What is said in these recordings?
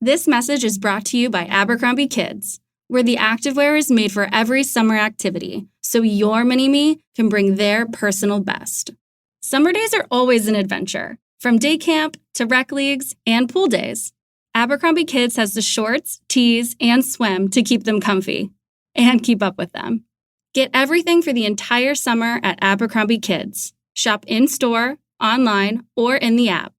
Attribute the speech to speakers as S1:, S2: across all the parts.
S1: This message is brought to you by Abercrombie Kids, where the activewear is made for every summer activity, so your mini-me can bring their personal best. Summer days are always an adventure, from day camp to rec leagues and pool days. Abercrombie Kids has the shorts, tees, and swim to keep them comfy and keep up with them. Get everything for the entire summer at Abercrombie Kids. Shop in-store, online, or in the app.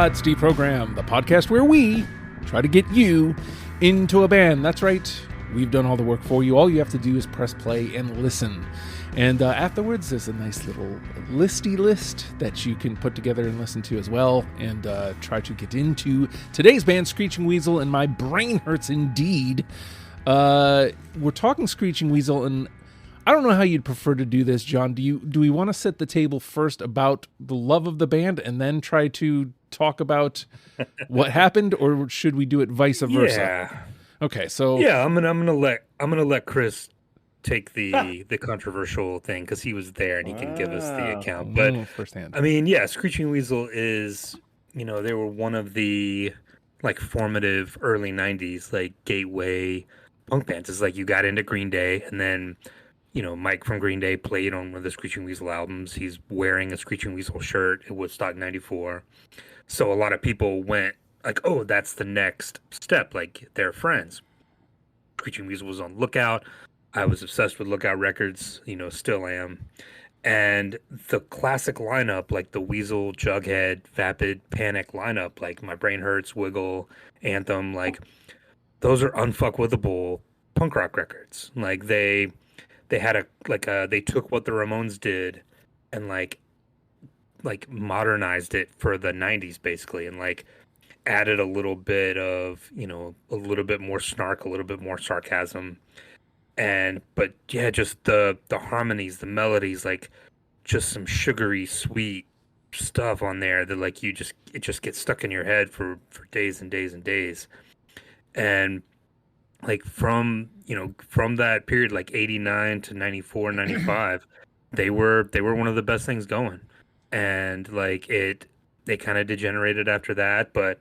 S2: It's Deprogram, the podcast where we try to get you into a band. That's right. We've done all the work for you. All you have to do is press play and listen. And afterwards, there's a nice little listy list that you can put together and listen to as well, and try to get into today's band, Screeching Weasel, and my brain hurts indeed. We're talking Screeching Weasel, and I don't know how you'd prefer to do this, John. Do we want to set the table first about the love of the band and then try to talk about what happened, or should we do it vice versa?
S3: Yeah.
S2: Okay, so
S3: yeah, I'm gonna let Chris take the controversial thing because he was there and he can give us the account. But
S2: firsthand.
S3: I mean, yeah, Screeching Weasel is, they were one of the like formative early '90s like gateway punk bands. It's like you got into Green Day, and then Mike from Green Day played on one of the Screeching Weasel albums. He's wearing a Screeching Weasel shirt at Woodstock '94. So a lot of people went like, oh, that's the next step. Like, they're friends. Screeching Weasel was on Lookout. I was obsessed with Lookout Records, still am. And the classic lineup, like the Weasel, Jughead, Vapid, Panic lineup, like My Brain Hurts, Wiggle, Anthem, like those are unfuckwithable punk rock records. Like they had they took what the Ramones did and like modernized it for the 90s basically, and like added a little bit of, a little bit more snark, a little bit more sarcasm. But yeah, just the harmonies, the melodies, like just some sugary sweet stuff on there that like it just gets stuck in your head for days and days and days. And like from that period, like 89 to 94, 95, they were one of the best things going. And like they kind of degenerated after that, but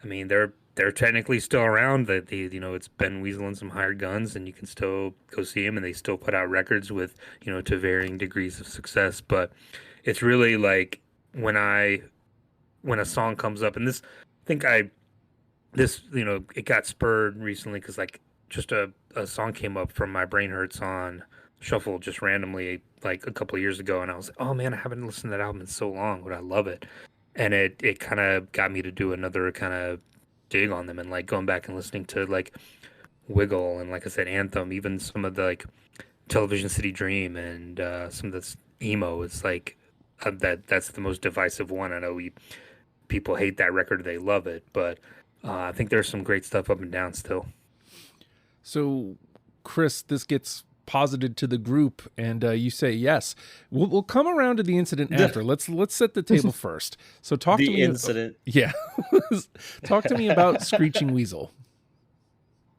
S3: I mean they're technically still around. It's Ben Weasel and some hired guns, and you can still go see them, and they still put out records with to varying degrees of success. But it's really like when a song comes up, and it got spurred recently because like just a song came up from My Brain Hurts on Shuffle just randomly like a couple of years ago, and I was like, oh man, I haven't listened to that album in so long, but I love it. And it kind of got me to do another kind of dig on them, and like going back and listening to like Wiggle and like I said, Anthem, even some of the like Television City Dream and some of this emo. It's like that's the most divisive one. I know people hate that record, they love it, but I think there's some great stuff up and down still.
S2: So Chris, this gets posited to the group, and you say yes. We'll come around to the incident after. Let's set the table first. So talk to me.
S4: The incident.
S2: Yeah. Talk to me about Screeching Weasel.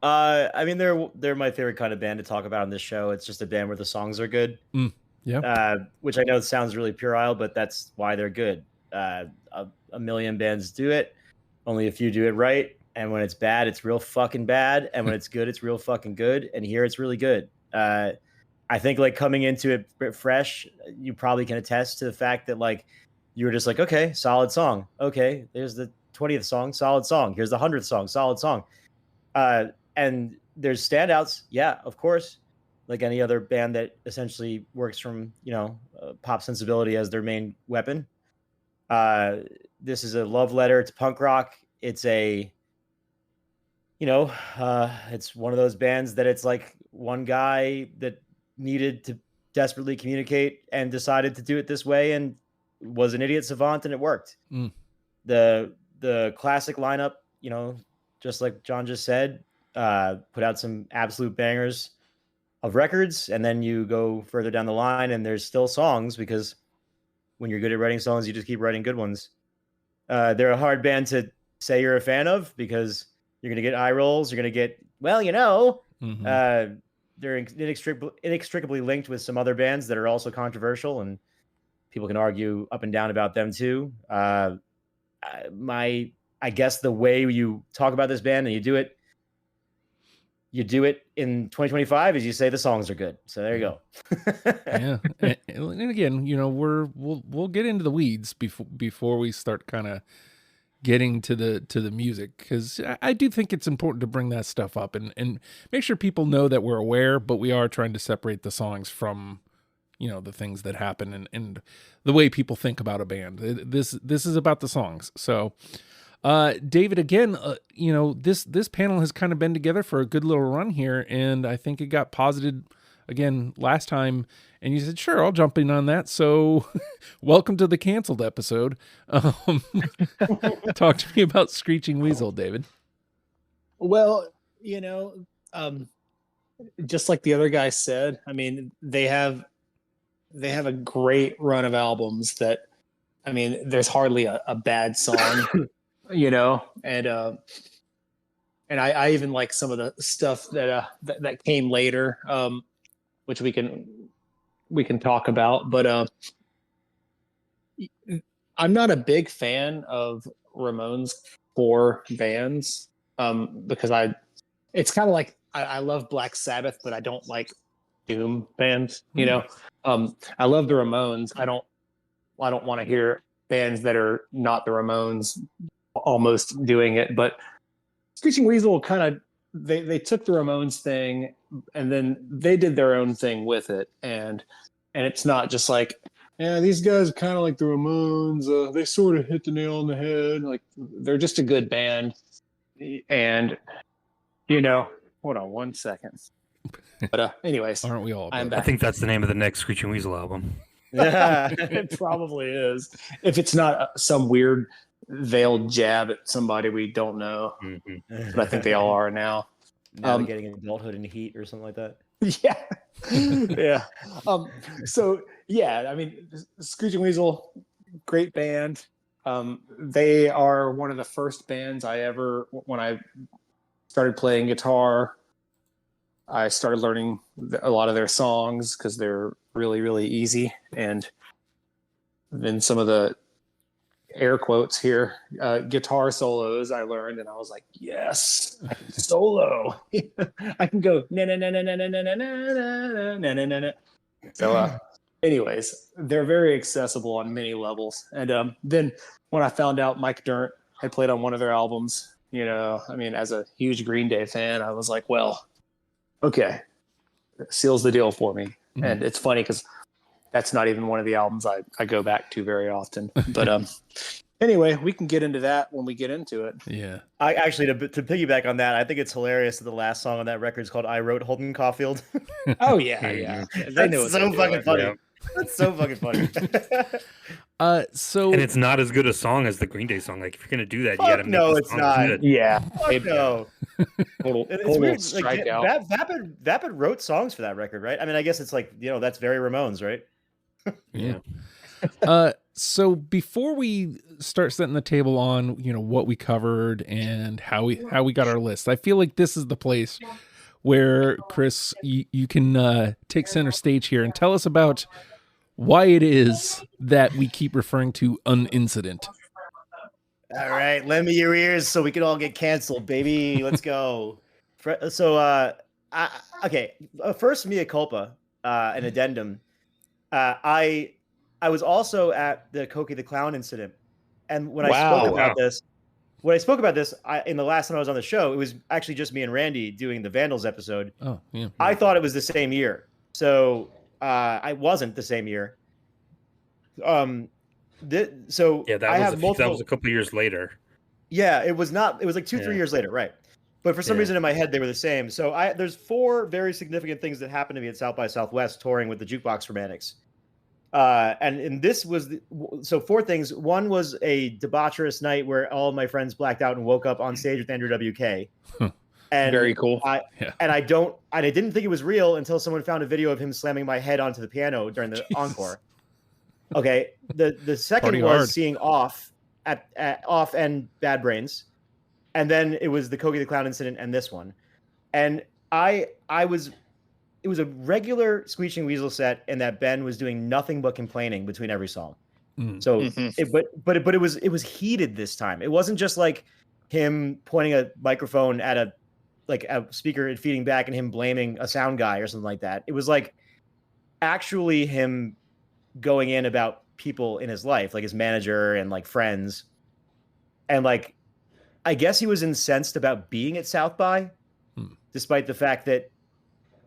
S4: I mean, they're my favorite kind of band to talk about on this show. It's just a band where the songs are good.
S2: Yeah.
S4: Which I know sounds really puerile, but that's why they're good. A million bands do it. Only a few do it right. And when it's bad, it's real fucking bad. And when it's good, it's real fucking good. And here it's really good. I think like coming into it fresh, you probably can attest to the fact that like you were just like, okay, solid song. Okay, there's the 20th song, solid song. Here's the 100th song, solid song. And there's standouts. Yeah, of course. Like any other band that essentially works from, pop sensibility as their main weapon. This is a love letter to punk rock. It's it's one of those bands that it's like one guy that needed to desperately communicate and decided to do it this way and was an idiot savant, and it worked. The the classic lineup, you know, just like John just said, put out some absolute bangers of records, and then you go further down the line and there's still songs, because when you're good at writing songs, you just keep writing good ones. They're a hard band to say you're a fan of, because you're going to get eye rolls. You're going to get, well, you know, they're inextricably linked with some other bands that are also controversial, and people can argue up and down about them too. I guess the way you talk about this band and you do it in 2025 is you say the songs are good. So there you go.
S2: Yeah. And again, you know, we'll get into the weeds before we start kind of getting to the music, because I do think it's important to bring that stuff up and make sure people know that we're aware, but we are trying to separate the songs from, you know, the things that happen and the way people think about a band. This is about the songs. So, David, again, you know, this panel has kind of been together for a good little run here, and I think it got posited again last time, and you said, sure, I'll jump in on that. So welcome to the canceled episode. Talk to me about Screeching Weasel, David.
S5: Well, you know, just like the other guy said, I mean, they have a great run of albums that, I mean, there's hardly a bad song, you know, and I even like some of the stuff that came later, which we can talk about, but I'm not a big fan of Ramones core bands, because it's kind of like I love Black Sabbath, but I don't like doom bands, you know. I love the Ramones. I don't want to hear bands that are not the Ramones almost doing it, but Screeching Weasel kind of they took the Ramones thing and then they did their own thing with it, and it's not just like, yeah, these guys are kind of like the Ramones. They sort of hit the nail on the head. Like, they're just a good band, and you know, hold on one second. But anyways,
S2: aren't we all?
S3: I think that's the name of the next Screeching Weasel album.
S5: Yeah, it probably is. If it's not some weird veiled jab at somebody we don't know, but I think they all are now.
S4: Navigating adulthood in heat or something like that.
S5: Yeah, yeah. So yeah, I mean, Screeching Weasel, great band. They are one of the first bands when I started playing guitar, I started learning a lot of their songs because they're really, really easy. And then some of the air quotes here, guitar solos I learned, and I was like, yes, I can solo. I can go na na na na na na na na na na na na na. So anyways, they're very accessible on many levels. And then when I found out Mike Dirnt had played on one of their albums, you know, I mean, as a huge Green Day fan, I was like, well, okay, seals the deal for me. Mm-hmm. And it's funny because that's not even one of the albums I go back to very often. But anyway, we can get into that when we get into it.
S2: Yeah.
S4: I actually, to piggyback on that, I think it's hilarious that the last song on that record is called I Wrote Holden Caulfield.
S5: Oh, yeah, yeah.
S4: That's so fucking funny. Yeah. That's so fucking funny.
S2: And
S3: it's not as good a song as the Green Day song. Like, if you're gonna do that, you gotta make
S4: no, it's not.
S3: Good.
S5: Yeah,
S4: no.
S5: Total
S4: weird.
S5: strikeout.
S4: Like, Vapid wrote songs for that record, right? I mean, I guess it's like, you know, that's very Ramones, right?
S2: Yeah. So before we start setting the table on, you know, what we covered and how we got our list, I feel like this is the place where, Chris, you can take center stage here and tell us about why it is that we keep referring to an incident.
S4: All right, lend me your ears so we can all get canceled, baby. Let's go. So, okay. First, mea culpa, an addendum. I was also at the Cokie the Clown incident, and when I spoke about this, in the last time I was on the show, it was actually just me and Randy doing the Vandals episode.
S2: Oh, yeah.
S4: I thought it was the same year, so I wasn't the same year. That
S3: was a couple years later.
S4: Yeah, it was not. It was like 2-3 years later, right? But for some reason in my head they were the same. So there's 4 very significant things that happened to me at South by Southwest touring with the Jukebox Romantics. And this was so 4 things. One was a debaucherous night where all of my friends blacked out and woke up on stage with Andrew WK. And
S5: very cool.
S4: I didn't think it was real until someone found a video of him slamming my head onto the piano during the encore. Okay. The second
S2: Party
S4: was
S2: hard.
S4: seeing Off at Off and Bad Brains. And then it was the Kogi the Clown incident and this one. And it was a regular Screeching Weasel set in that Ben was doing nothing but complaining between every song. So it was heated this time. It wasn't just like him pointing a microphone at a speaker and feeding back and him blaming a sound guy or something like that. It was like actually him going in about people in his life, like his manager and like friends. And like, I guess he was incensed about being at South by, despite the fact that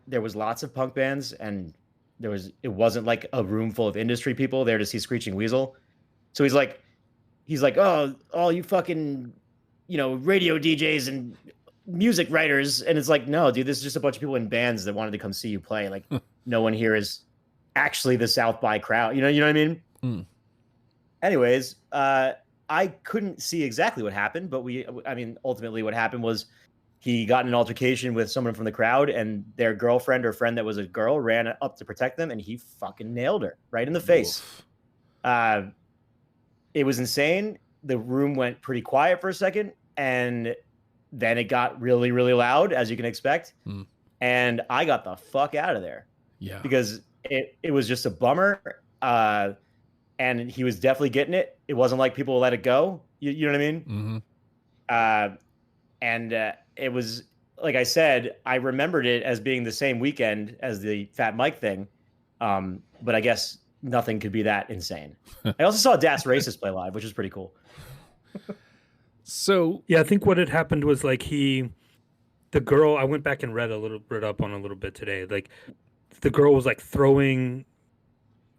S4: there was lots of punk bands and it wasn't like a room full of industry people there to see Screeching Weasel. So he's like, oh, all you fucking, radio DJs and music writers. And it's like, no, dude, this is just a bunch of people in bands that wanted to come see you play. Like no one here is actually the South by crowd. You know what I mean? Anyways, I couldn't see exactly what happened, but ultimately what happened was he got in an altercation with someone from the crowd and their girlfriend or friend that was a girl ran up to protect them and he fucking nailed her right in the face. It was insane. The room went pretty quiet for a second and then it got really, really loud, as you can expect. And I got the fuck out of there.
S2: Yeah.
S4: Because it was just a bummer. And he was definitely getting it. It wasn't like people let it go. You know what I mean? And it was, like I said, I remembered it as being the same weekend as the Fat Mike thing. But I guess nothing could be that insane. I also saw Das Racist play live, which was pretty cool.
S2: So
S3: yeah, I think what had happened was like the girl, I went back and read up on a little bit today. Like the girl was like throwing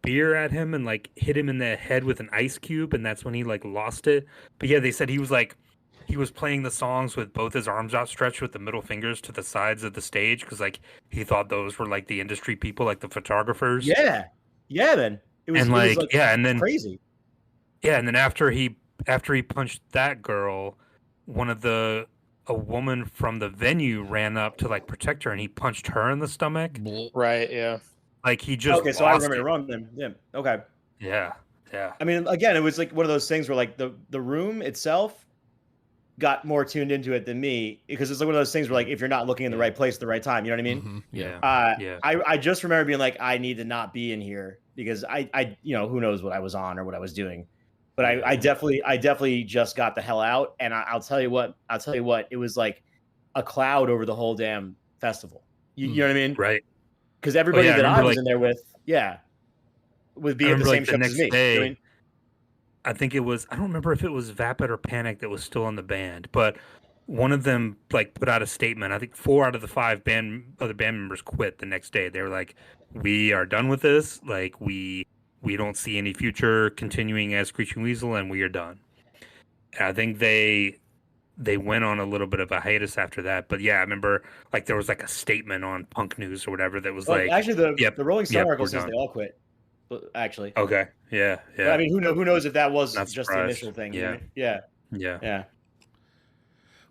S3: beer at him and like hit him in the head with an ice cube, and that's when he like lost it. But yeah, they said he was playing the songs with both his arms outstretched with the middle fingers to the sides of the stage because like he thought those were like the industry people, like the photographers.
S4: Yeah, man. It was
S3: and then
S4: crazy.
S3: Yeah, and then after he punched that girl, a woman from the venue ran up to like protect her, and he punched her in the stomach.
S5: Right. Yeah.
S3: Like he just
S4: so I remember it wrong then. Yeah. Okay.
S3: Yeah.
S4: I mean, again, it was like one of those things where like the room itself got more tuned into it than me because it's like one of those things where like if you're not looking in the right place at the right time, you know what I mean?
S2: Yeah.
S4: I just remember being like, I need to not be in here because I who knows what I was on or what I was doing. But I definitely just got the hell out. And I'll tell you what, it was like a cloud over the whole damn festival. You know what I mean?
S3: Right.
S4: Because everybody that I was
S3: like,
S4: in there with, would be at the same show as me.
S3: Day,
S4: you know what I mean?
S3: I think it was, I don't remember if it was Vapid or Panic that was still in the band, but one of them like put out a statement. I think 4 out of the 5 other band members quit the next day. They were like, we are done with this. Like we don't see any future continuing as Screeching Weasel and we are done. And I think they went on a little bit of a hiatus after that. But yeah, I remember like there was like a statement on Punk News or whatever that was like,
S4: actually the Rolling Stone article says they all quit. Actually.
S3: Okay. Yeah.
S4: But, I mean, who knows if that was
S3: Not
S4: just
S3: surprised.
S4: the initial thing.
S3: Yeah.
S4: Yeah.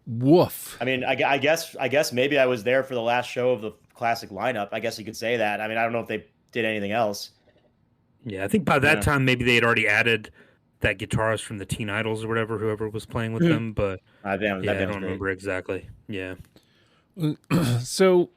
S2: Woof.
S4: I mean, I guess maybe I was there for the last show of the classic lineup. I guess you could say that. I mean, I don't know if they did anything else.
S3: Yeah, I think by that time maybe they had already added that guitarist from the Teen Idols or whoever was playing with them, but I don't remember exactly. Yeah.
S2: So,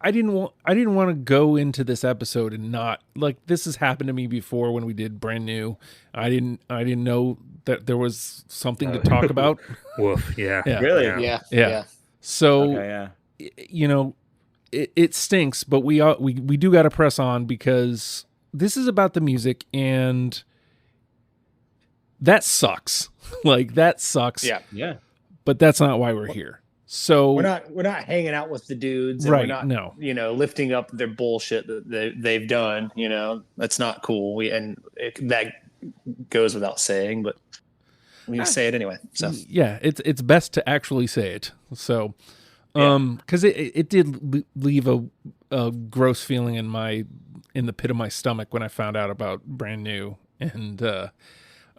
S2: I didn't want to go into this episode and not like this has happened to me before when we did Brand New. I didn't know that there was something to talk about.
S3: Woof. Yeah.
S4: Really?
S5: Yeah.
S2: So, it stinks, but we do got to press on because this is about the music and that sucks. Like that sucks.
S4: Yeah.
S2: But that's not why we're here. So
S5: we're not hanging out with the dudes, and
S2: right?
S5: We're not, lifting up their bullshit that they've done. That's not cool. That goes without saying, but we say it anyway. So
S2: yeah, it's best to actually say it. So, because it did leave a gross feeling in the pit of my stomach when I found out about Brand New, and a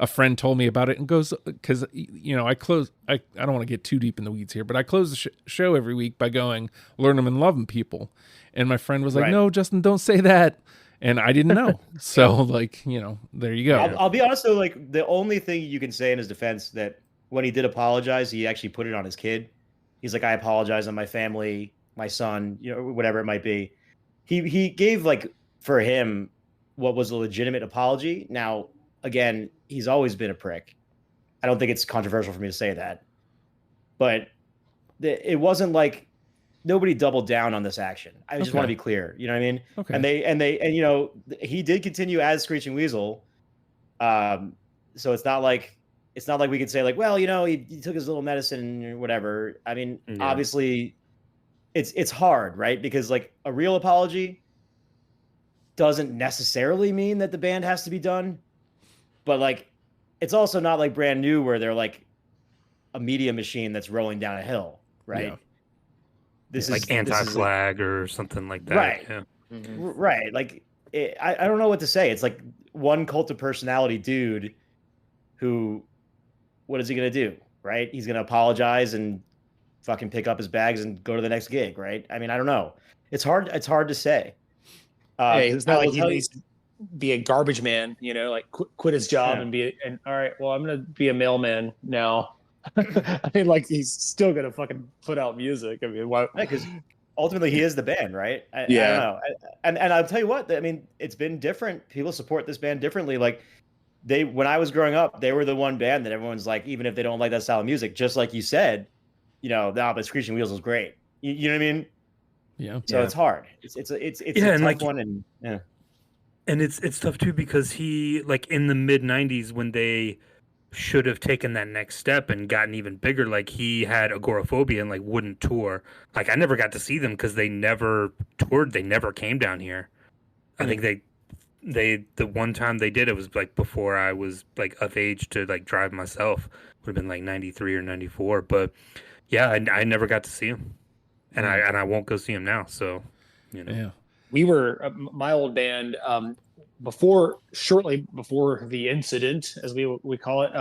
S2: friend told me about it and goes, because I don't want to get too deep in the weeds here, but I close the show every week by going, learn them and love them, people. And my friend was like, no, Justin, don't say that. And I didn't know. So there you go.
S4: I'll be honest though, like the only thing you can say in his defense that when he did apologize, he actually put it on his kid. He's like, I apologize on my family, my son, whatever it might be. He gave, like, for him what was a legitimate apology. Now, again, he's always been a prick. I don't think it's controversial for me to say that. But it wasn't like nobody doubled down on this action. I just want to be clear. You know what I mean? Okay. And he did continue as Screeching Weasel. So it's not like we could say, like, well, he took his little medicine or whatever. I mean, obviously it's hard, right? Because, like, a real apology doesn't necessarily mean that the band has to be done. But, like, it's also not like Brand New where they're like a media machine that's rolling down a hill, right? Yeah.
S3: This is like Anti-Flag or something like that.
S4: Right.
S3: Yeah.
S4: Mm-hmm. Right. Like, I don't know what to say. It's like one cult of personality dude who, what is he going to do? Right. He's going to apologize and fucking pick up his bags and go to the next gig. Right. I mean, I don't know. It's hard to say.
S5: Hey, it's not like he needs to be a garbage man, like quit his job and all right, well, I'm going to be a mailman now. I mean, like, he's still going to fucking put out music. I mean, why?
S4: Because ultimately he is the band, right? I don't know. And I'll tell you what, I mean, it's been different. People support this band differently. Like, when I was growing up, they were the one band that everyone's like, even if they don't like that style of music, just like you said, but Screeching Weasel is great. You know what I mean?
S2: Yeah.
S4: So it's hard. It's a tough one, and
S3: And it's tough too because he, like, in the mid '90s when they should have taken that next step and gotten even bigger, like, he had agoraphobia and, like, wouldn't tour. Like, I never got to see them because they never toured. They never came down here. I think the one time they did, it was like before I was, like, of age to, like, drive myself. Would have been like 93 or 94. But yeah, I never got to see him, and I won't go see him now. So
S2: yeah,
S5: we were my old band shortly before the incident, as we call it.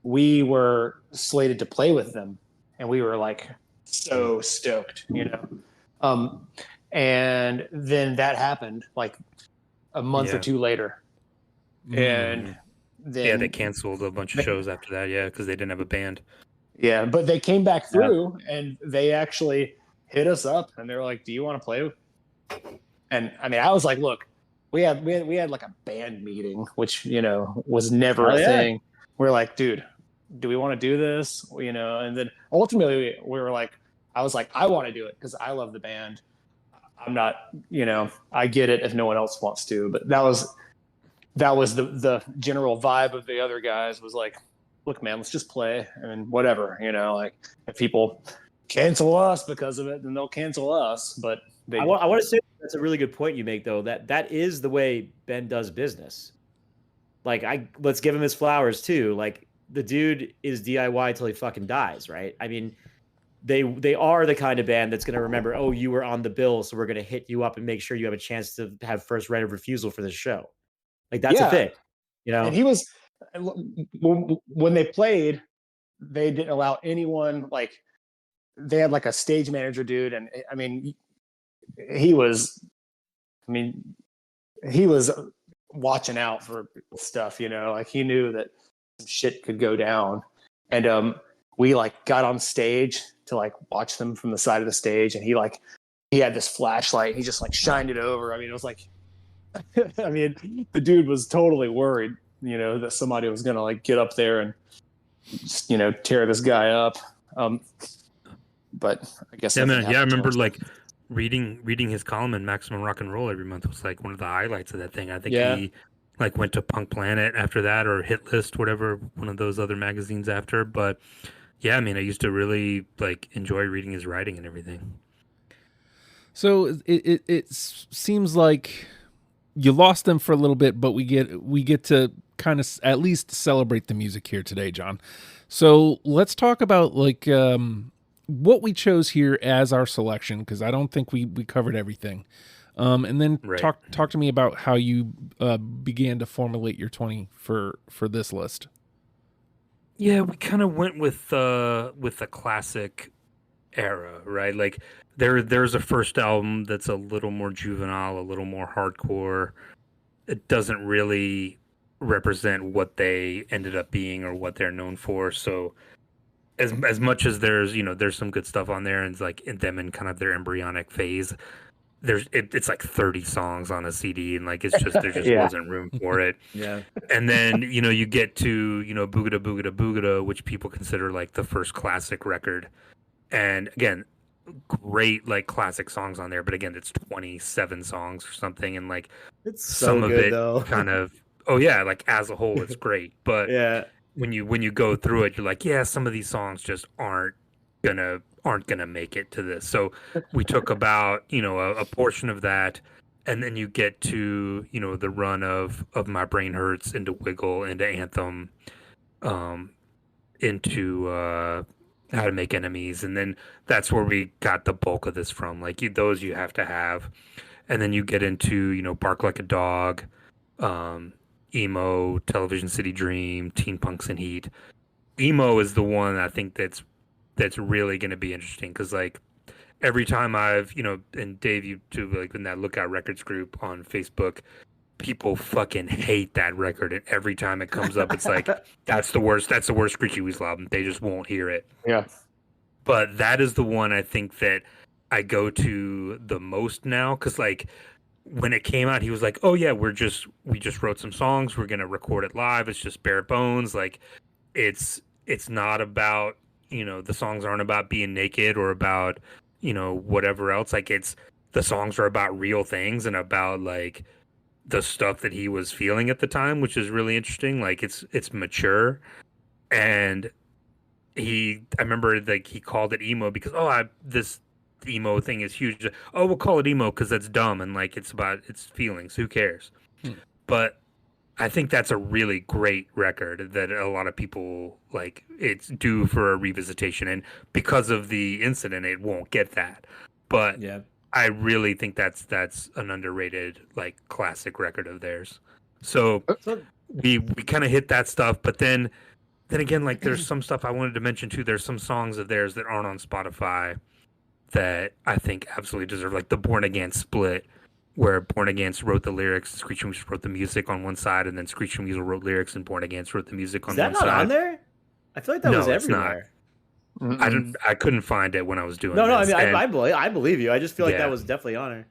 S5: We were slated to play with them, and we were, like, so stoked, and then that happened, like, a month or two later, and then
S3: they canceled a bunch of shows after that, because they didn't have a band.
S5: Yeah, but they came back through, and they actually hit us up, and they were like, "Do you want to play?" And I mean, I was like, "Look, we had like a band meeting, which was never a thing." We're like, "Dude, do we want to do this?" And then ultimately we were like, I was like, "I want to do it because I love the band. I'm not, I get it if no one else wants to." But that was the general vibe of the other guys was like, "Look, man, let's just play and whatever, like, if people cancel us because of it, then they'll cancel us." But
S4: I want to say that's a really good point you make, though. That is the way Ben does business. Like, let's give him his flowers too. Like, the dude is DIY till he fucking dies, right? I mean, they are the kind of band that's going to remember, oh, you were on the bill, so we're going to hit you up and make sure you have a chance to have first right of refusal for this show. Like, that's a thing,
S5: And he was, when they played, they didn't allow anyone, like, they had like a stage manager dude, and I mean, he was watching out for stuff, like, he knew that some shit could go down, and we, like, got on stage to, like, watch them from the side of the stage, and he had this flashlight, he just, like, shined it over. I mean, it was like, I mean, the dude was totally worried, that somebody was gonna, like, get up there and just, tear this guy up. But I guess
S3: I remember, like, reading his column in Maximum Rock and Roll every month was, like, one of the highlights of that thing. I think he, like, went to Punk Planet after that, or Hit List, whatever, one of those other magazines after. But yeah, I mean, I used to really, like, enjoy reading his writing and everything.
S2: So it seems like you lost them for a little bit, but we get to kind of at least celebrate the music here today, John. So let's talk about, like, what we chose here as our selection, because I don't think we covered everything. And then
S3: Right.
S2: talk to me about how you began to formulate your 20 for this list.
S3: Yeah, we kind of went with the classic era, right? Like there's a first album that's a little more juvenile, a little more hardcore. It doesn't really represent what they ended up being or what they're known for. So as much as there's some good stuff on there, and it's like in them in kind of their embryonic phase, it's like 30 songs on a CD, and like it's just there just
S5: Yeah.
S3: wasn't room for it.
S4: Yeah.
S3: And then you get to Boogada Boogada Boogada, which people consider like the first classic record. And again, great like classic songs on there, but again, it's 27 songs or something, and like
S4: It's so
S3: some of
S4: good
S3: it
S4: though.
S3: kind of like as a whole it's great, but
S4: Yeah.
S3: when you go through it, you're like, yeah, some of these songs just aren't gonna make it to this. So we took about a portion of that, and then you get to the run of My Brain Hurts, into Wiggle, into Anthem, into How to Make Enemies, and then that's where we got the bulk of this from. Like those you have to have, and then you get into Bark Like a Dog, Emo, Television City Dream, Teen Punks and Heat. Emo is the one I think that's really going to be interesting, because like every time I've and Dave, you too, like in that Lookout Records group on Facebook, people fucking hate that record, and every time it comes up it's like that's the worst Screeching Weasel album. They just won't hear it.
S5: Yeah.
S3: But that is the one I think that I go to the most now, because like when it came out, he was like, oh yeah, we just wrote some songs, we're gonna record it live, it's just bare bones. Like it's not about the songs aren't about being naked or about whatever else. Like the songs are about real things and about like the stuff that he was feeling at the time, which is really interesting. Like it's mature. And I remember like he called it emo because this emo thing is huge. Oh, we'll call it emo because that's dumb, and like it's about its feelings, who cares? But I think that's a really great record that a lot of people like. It's due for a revisitation, and because of the incident, it won't get that. But
S4: Yeah.
S3: I really think that's an underrated like classic record of theirs. So
S4: So
S3: we kind of hit that stuff, but then again, like there's some stuff I wanted to mention too. There's some songs of theirs that aren't on Spotify that I think absolutely deserve, like the Born Again split, where Born Against wrote the lyrics, Screeching Weasel wrote the music on one side, and then Screeching Weasel wrote lyrics and Born Against wrote the music on
S4: is that
S3: one
S4: not
S3: side.
S4: on there? I feel like that
S3: No,
S4: was
S3: it's not.
S4: everywhere.
S3: I couldn't find it when I was doing
S4: No, I
S3: this.
S4: mean,
S3: and-
S4: I believe you. I just feel like
S3: Yeah.
S4: that was definitely on there.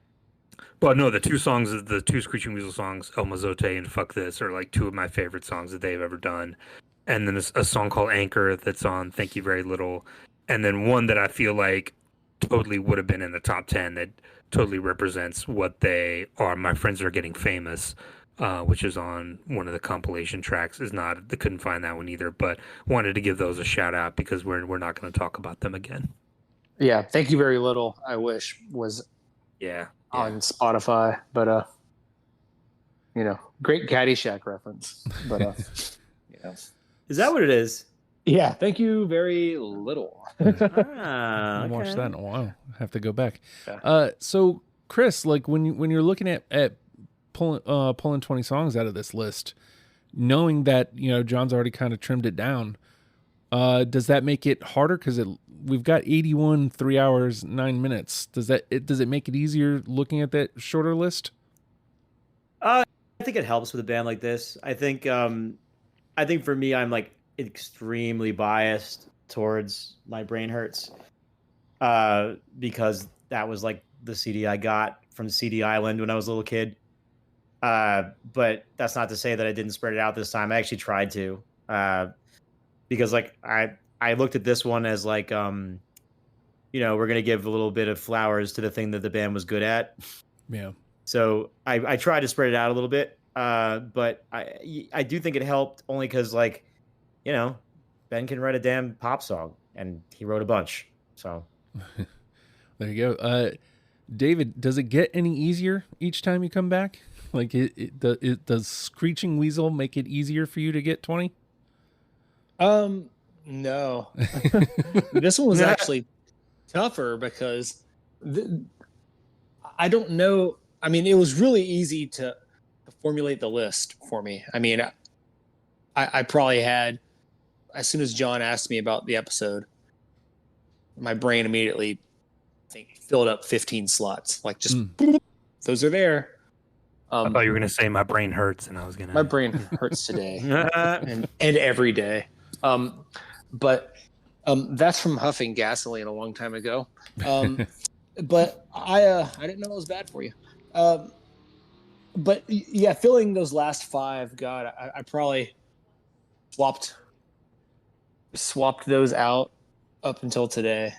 S3: Well, no, the two Screeching Weasel songs, El Mazote and Fuck This, are like two of my favorite songs that they've ever done. And then there's a song called Anchor that's on Thank You Very Little. And then one that I feel like totally would have been in the top 10 that totally represents what they are. My Friends Are Getting Famous, which is on one of the compilation tracks. I couldn't find that one either, but wanted to give those a shout out because we're not going to talk about them again.
S5: Yeah. Thank You Very Little, I wish was
S3: Yeah.
S5: on Spotify, but great Caddyshack reference. But
S4: Is that what it is?
S5: yeah, Thank You Very Little.
S2: I
S4: Ah,
S2: haven't watched that in a while. I have to go back.
S5: Yeah.
S2: So Chris, like when you're looking at pulling 20 songs out of this list, knowing that John's already kind of trimmed it down, does that make it harder? Because we've got 81 3 hours 9 minutes. Does it make it easier looking at that shorter list?
S4: I think it helps with a band like this. I think for me, I'm like extremely biased towards My Brain Hurts, because that was like the CD I got from CD Island when I was a little kid. But that's not to say that I didn't spread it out this time. I actually tried to, because like I looked at this one as like, we're going to give a little bit of flowers to the thing that the band was good at.
S2: Yeah.
S4: So I tried to spread it out a little bit. But I do think it helped only because like, Ben can write a damn pop song and he wrote a bunch. So
S2: There you go. David, does it get any easier each time you come back? Like, does Screeching Weasel make it easier for you to get 20?
S5: No. This one was actually tougher because I don't know. I mean, it was really easy to formulate the list for me. I mean, I probably had, as soon as John asked me about the episode, my brain immediately filled up 15 slots. Like just those are there.
S3: I thought you were gonna say my brain hurts, and I was gonna.
S5: My brain hurts today and every day. But that's from huffing gasoline a long time ago. But I didn't know it was bad for you. But yeah, filling those last five, God, I probably swapped those out up until today.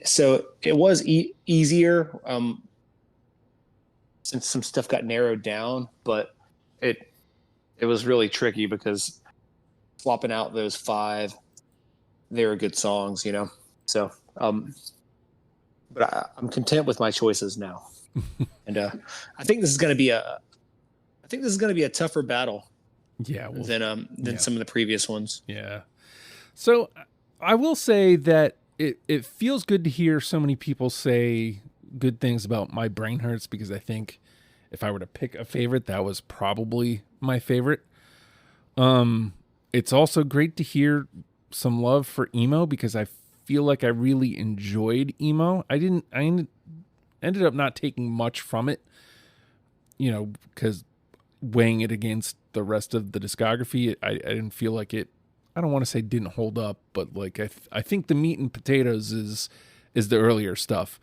S5: So it was easier since some stuff got narrowed down, but it was really tricky because swapping out those five, they were good songs, you know. So, but I'm content with my choices now, and I think this is going to be a tougher battle.
S2: Yeah,
S5: than some of the previous ones.
S2: Yeah. So I will say that it feels good to hear so many people say good things about My Brain Hurts, because I think if I were to pick a favorite, that was probably my favorite. It's also great to hear some love for emo, because I feel like I really enjoyed emo. I ended up not taking much from it, you know, because weighing it against the rest of the discography, I didn't feel like it, I don't want to say didn't hold up, but like I think the meat and potatoes is the earlier stuff.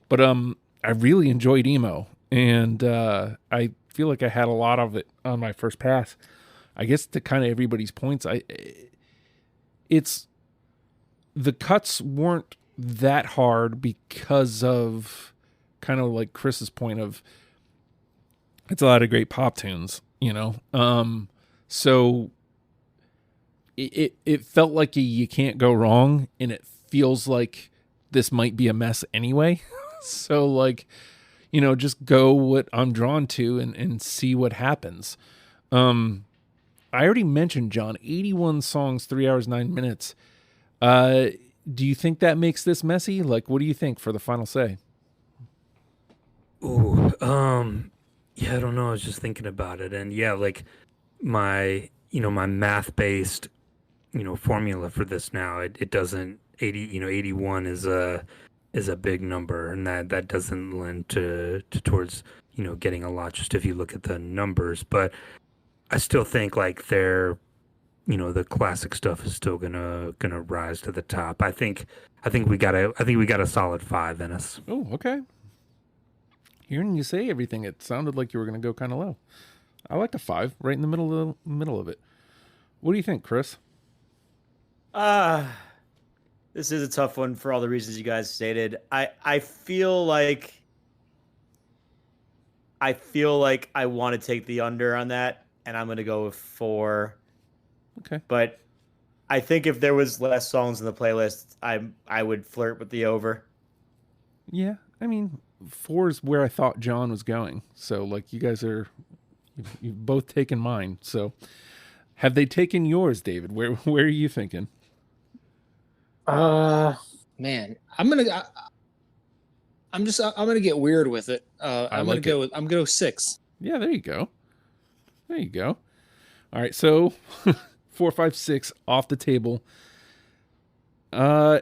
S2: But I really enjoyed emo, and I feel like I had a lot of it on my first pass. I guess to kind of everybody's points, it's the cuts weren't that hard because of kind of like Chris's point of it's a lot of great pop tunes, you know. So it felt like you can't go wrong, and it feels like this might be a mess anyway. So like, you know, just go what I'm drawn to and see what happens. I already mentioned, John, 81 songs, 3 hours, 9 minutes. Do you think that makes this messy? Like, what do you think for the final say?
S3: Ooh, yeah, I don't know. I was just thinking about it, and yeah, like my math-based, formula for this now, it doesn't 81 is a big number, and that doesn't lend to towards, getting a lot just if you look at the numbers, but I still think like the classic stuff is still gonna rise to the top. I think we got a solid 5 in us.
S2: Oh, okay. Hearing you say everything, it sounded like you were going to go kind of low. I like a 5, right in the middle of it. What do you think, Chris?
S4: This is a tough one for all the reasons you guys stated. I feel like I want to take the under on that, and I'm going to go with 4.
S2: Okay.
S4: But I think if there was less songs in the playlist, I would flirt with the over.
S2: Yeah, I mean, 4 is where I thought John was going. So, like, you guys you've both taken mine. So, have they taken yours, David? Where are you thinking?
S5: Man, I'm gonna get weird with it. I'm gonna go 6.
S2: Yeah, there you go. All right, so 4, 5, 6 off the table. I'm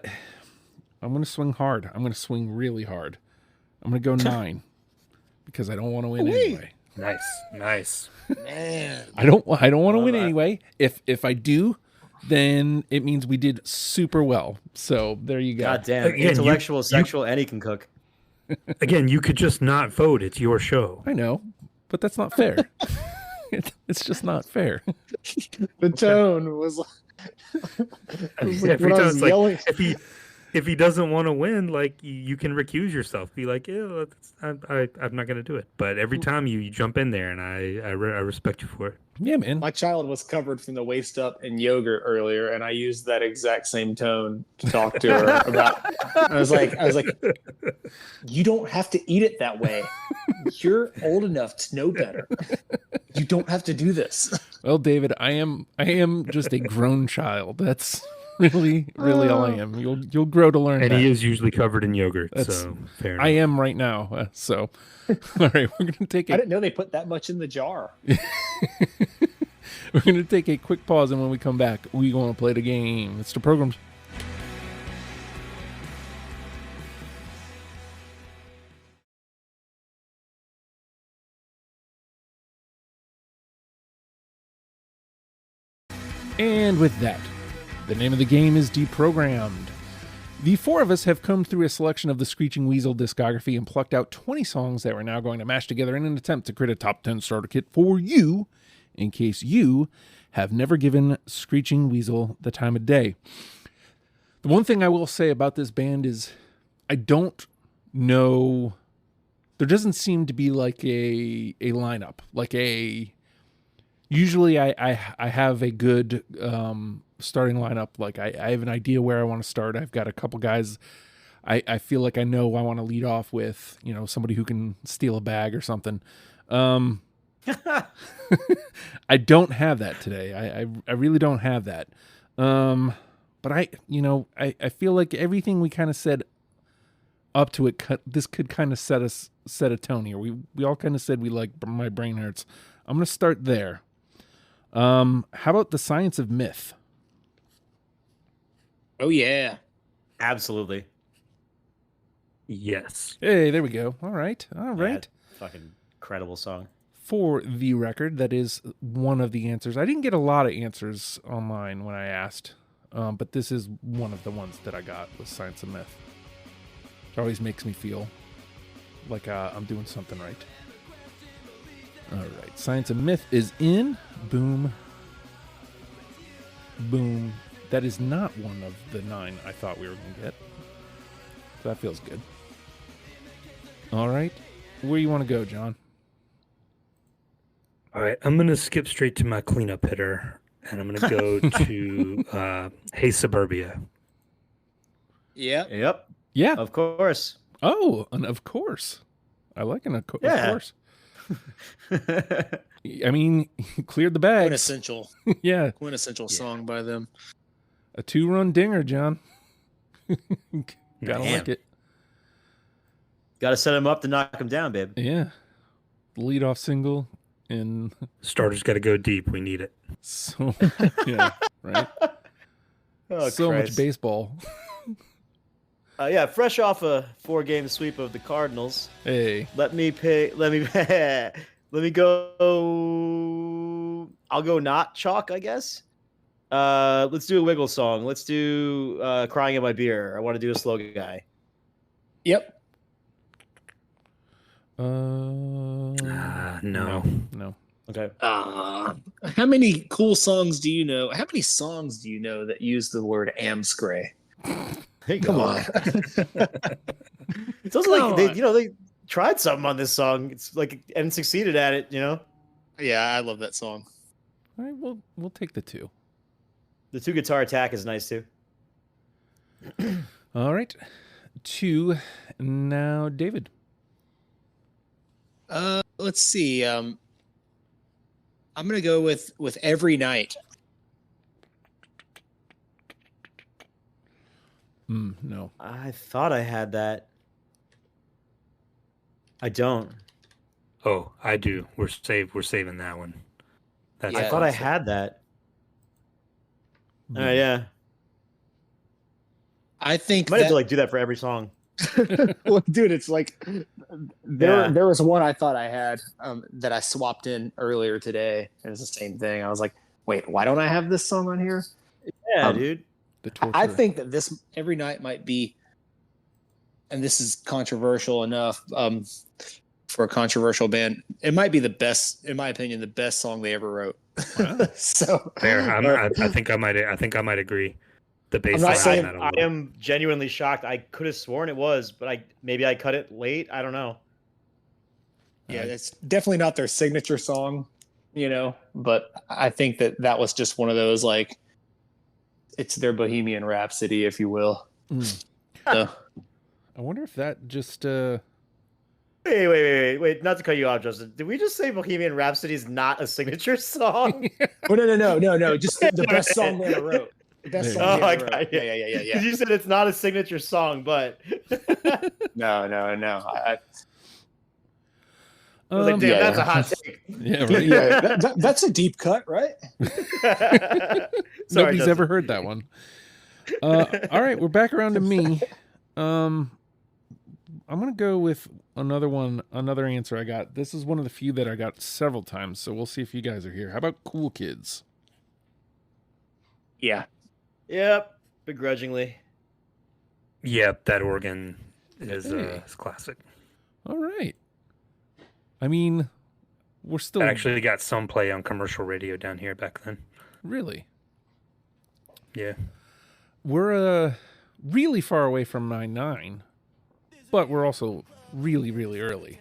S2: gonna swing hard. I'm gonna swing really hard. I'm gonna go 9 because I don't want to win anyway.
S3: Nice.
S5: Man,
S2: I don't want to win anyway. If I do, then it means we did super well. So there you go.
S4: God damn, again, intellectual, sexual, and he can cook.
S3: Again, you could just not vote. It's your show.
S2: I know, but that's not fair. It's just not fair.
S5: The tone was
S3: if he doesn't want to win, like you can recuse yourself. Be like, yeah, I'm not going to do it. But every time you jump in there, and I respect you for it.
S2: Yeah, man.
S5: My child was covered from the waist up in yogurt earlier, and I used that exact same tone to talk to her about. I was like, you don't have to eat it that way. You're old enough to know better. You don't have to do this.
S2: Well, David, I am just a grown child. That's really all I am. You'll grow to learn
S3: And
S2: that.
S3: he is usually covered in yogurt,
S2: That's-
S3: so fair enough.
S2: I am right now. So, all right, we're gonna take
S5: I
S2: a
S5: didn't know they put that much in the jar.
S2: we're gonna take a quick pause, and when we come back, we're gonna play the game. It's the program. And with that, the name of the game is Deprogrammed. The four of us have combed through a selection of the Screeching Weasel discography and plucked out 20 songs that we're now going to mash together in an attempt to create a top 10 starter kit for you, in case you have never given Screeching Weasel the time of day. The one thing I will say about this band is I don't know, there doesn't seem to be like a lineup, like a... Usually I have a good starting lineup. Like I have an idea where I want to start. I've got a couple guys I feel like I know I want to lead off with, somebody who can steal a bag or something. I don't have that today. I really don't have that. But I feel like everything we kind of said up to it, this could kind of set a tone here. We all kind of said we like My Brain Hurts. I'm going to start there. How about The Science of Myth?
S5: Oh yeah.
S4: Absolutely.
S3: Yes.
S2: Hey, there we go. All right.
S4: Yeah, fucking incredible song.
S2: For the record, that is one of the answers. I didn't get a lot of answers online when I asked, but this is one of the ones that I got, was Science of Myth. It always makes me feel like I'm doing something right. All right, Science of Myth is in. Boom. Boom. That is not one of the 9 I thought we were going to get. So that feels good. All right. Where do you want to go, John?
S3: All right, I'm going to skip straight to my cleanup hitter, and I'm going to go to Hey Suburbia.
S5: Yep.
S2: Yeah.
S4: Of course.
S2: Oh, and of course. I like of course. I mean, he cleared the bags.
S5: Quintessential.
S2: Yeah.
S5: Quintessential song by them.
S2: A 2-run dinger, John. Gotta
S4: Man.
S2: like it.
S4: Got to set him up to knock him down, babe.
S2: Yeah. Lead-off single in...
S3: Starter's got to go deep. We need it.
S2: So, yeah, right?
S4: Oh,
S2: so
S4: Christ.
S2: much baseball.
S4: Yeah, fresh off a 4-game sweep of the Cardinals.
S2: Hey.
S4: Let me go. I'll go not chalk, I guess. Let's do a Wiggle song. Let's do Crying in My Beer. I want to do a slow guy.
S5: Yep.
S3: No.
S4: Okay.
S5: How many cool songs do you know? How many songs do you know that use the word amscray?
S4: Hey,
S5: Come on.
S4: It's also like they tried something on this song. It's like and succeeded at it,
S5: Yeah, I love that song.
S2: All right, we'll take the 2.
S4: The 2 guitar attack is nice too.
S2: All right. 2. Now, David.
S5: Let's see. I'm gonna go with Every Night.
S2: No.
S4: I thought I had that. I don't.
S3: Oh, I do. We're saving that one. That's
S4: I thought I had that. Yeah.
S5: I think
S4: Might have to do that for every song.
S5: well, dude, it's like there was one I thought I had that I swapped in earlier today. It was the same thing. I was like, wait, why don't I have this song on here?
S4: Yeah, dude.
S2: The torture.
S5: I think that this Every Night might be, and this is controversial enough for a controversial band. It might be the best, in my opinion, the best song they ever wrote.
S2: Wow.
S5: So
S3: fair. I think I might agree. The bass
S5: I'm not
S3: line
S5: saying-
S3: on that a
S4: I
S3: little.
S4: am genuinely shocked. I could have sworn it was, but maybe I cut it late. I don't know.
S5: yeah, it's definitely not their signature song, but I think that was just one of those, like, it's their Bohemian Rhapsody, if you will. So,
S2: I wonder if that just...
S4: Wait. Not to cut you off, Justin. Did we just say Bohemian Rhapsody is not a signature song?
S5: oh, no. Just the best song they ever wrote. Best
S2: There
S5: song
S2: you
S4: Oh,
S5: he
S4: I
S5: ever wrote.
S4: got
S5: Yeah,
S4: you.
S5: yeah, yeah, yeah,
S4: Because
S5: yeah.
S4: you said it's not a signature song, but
S5: No. I
S4: was like, damn,
S5: yeah,
S4: that's
S5: yeah.
S4: a hot take.
S2: Yeah, right.
S5: Yeah, that's a deep cut, right?
S4: Sorry,
S2: Nobody's
S4: Justin.
S2: ever heard that one. All right, we're back around to me. I'm gonna go with another answer I got. This is one of the few that I got several times, so we'll see if you guys are here. How about Cool Kids?
S5: Yeah.
S4: Yep, begrudgingly.
S3: Yep, that organ is
S2: Hey.
S3: is classic.
S2: All right. I mean, we're still
S3: That actually got some play on commercial radio down here back then.
S2: really.
S3: Yeah.
S2: We're really far away from 9-9, but we're also really, really early.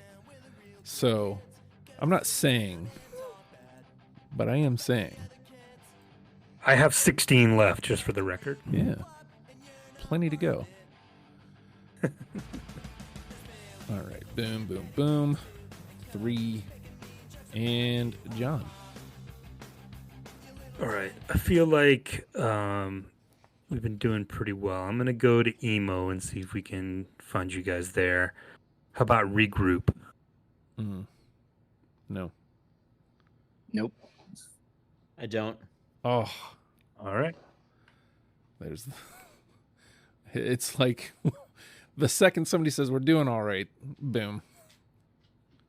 S2: So I'm not saying, but I am saying.
S3: I have 16 left, just for the record.
S2: Yeah. Plenty to go. All right. Boom, boom, boom. 3. And John.
S3: All right. I feel like we've been doing pretty well. I'm going to go to emo and see if we can find you guys there. How about Regroup?
S2: No.
S5: Nope.
S4: I don't.
S2: Oh,
S3: All right.
S2: there's. It's like the second somebody says we're doing all right, boom.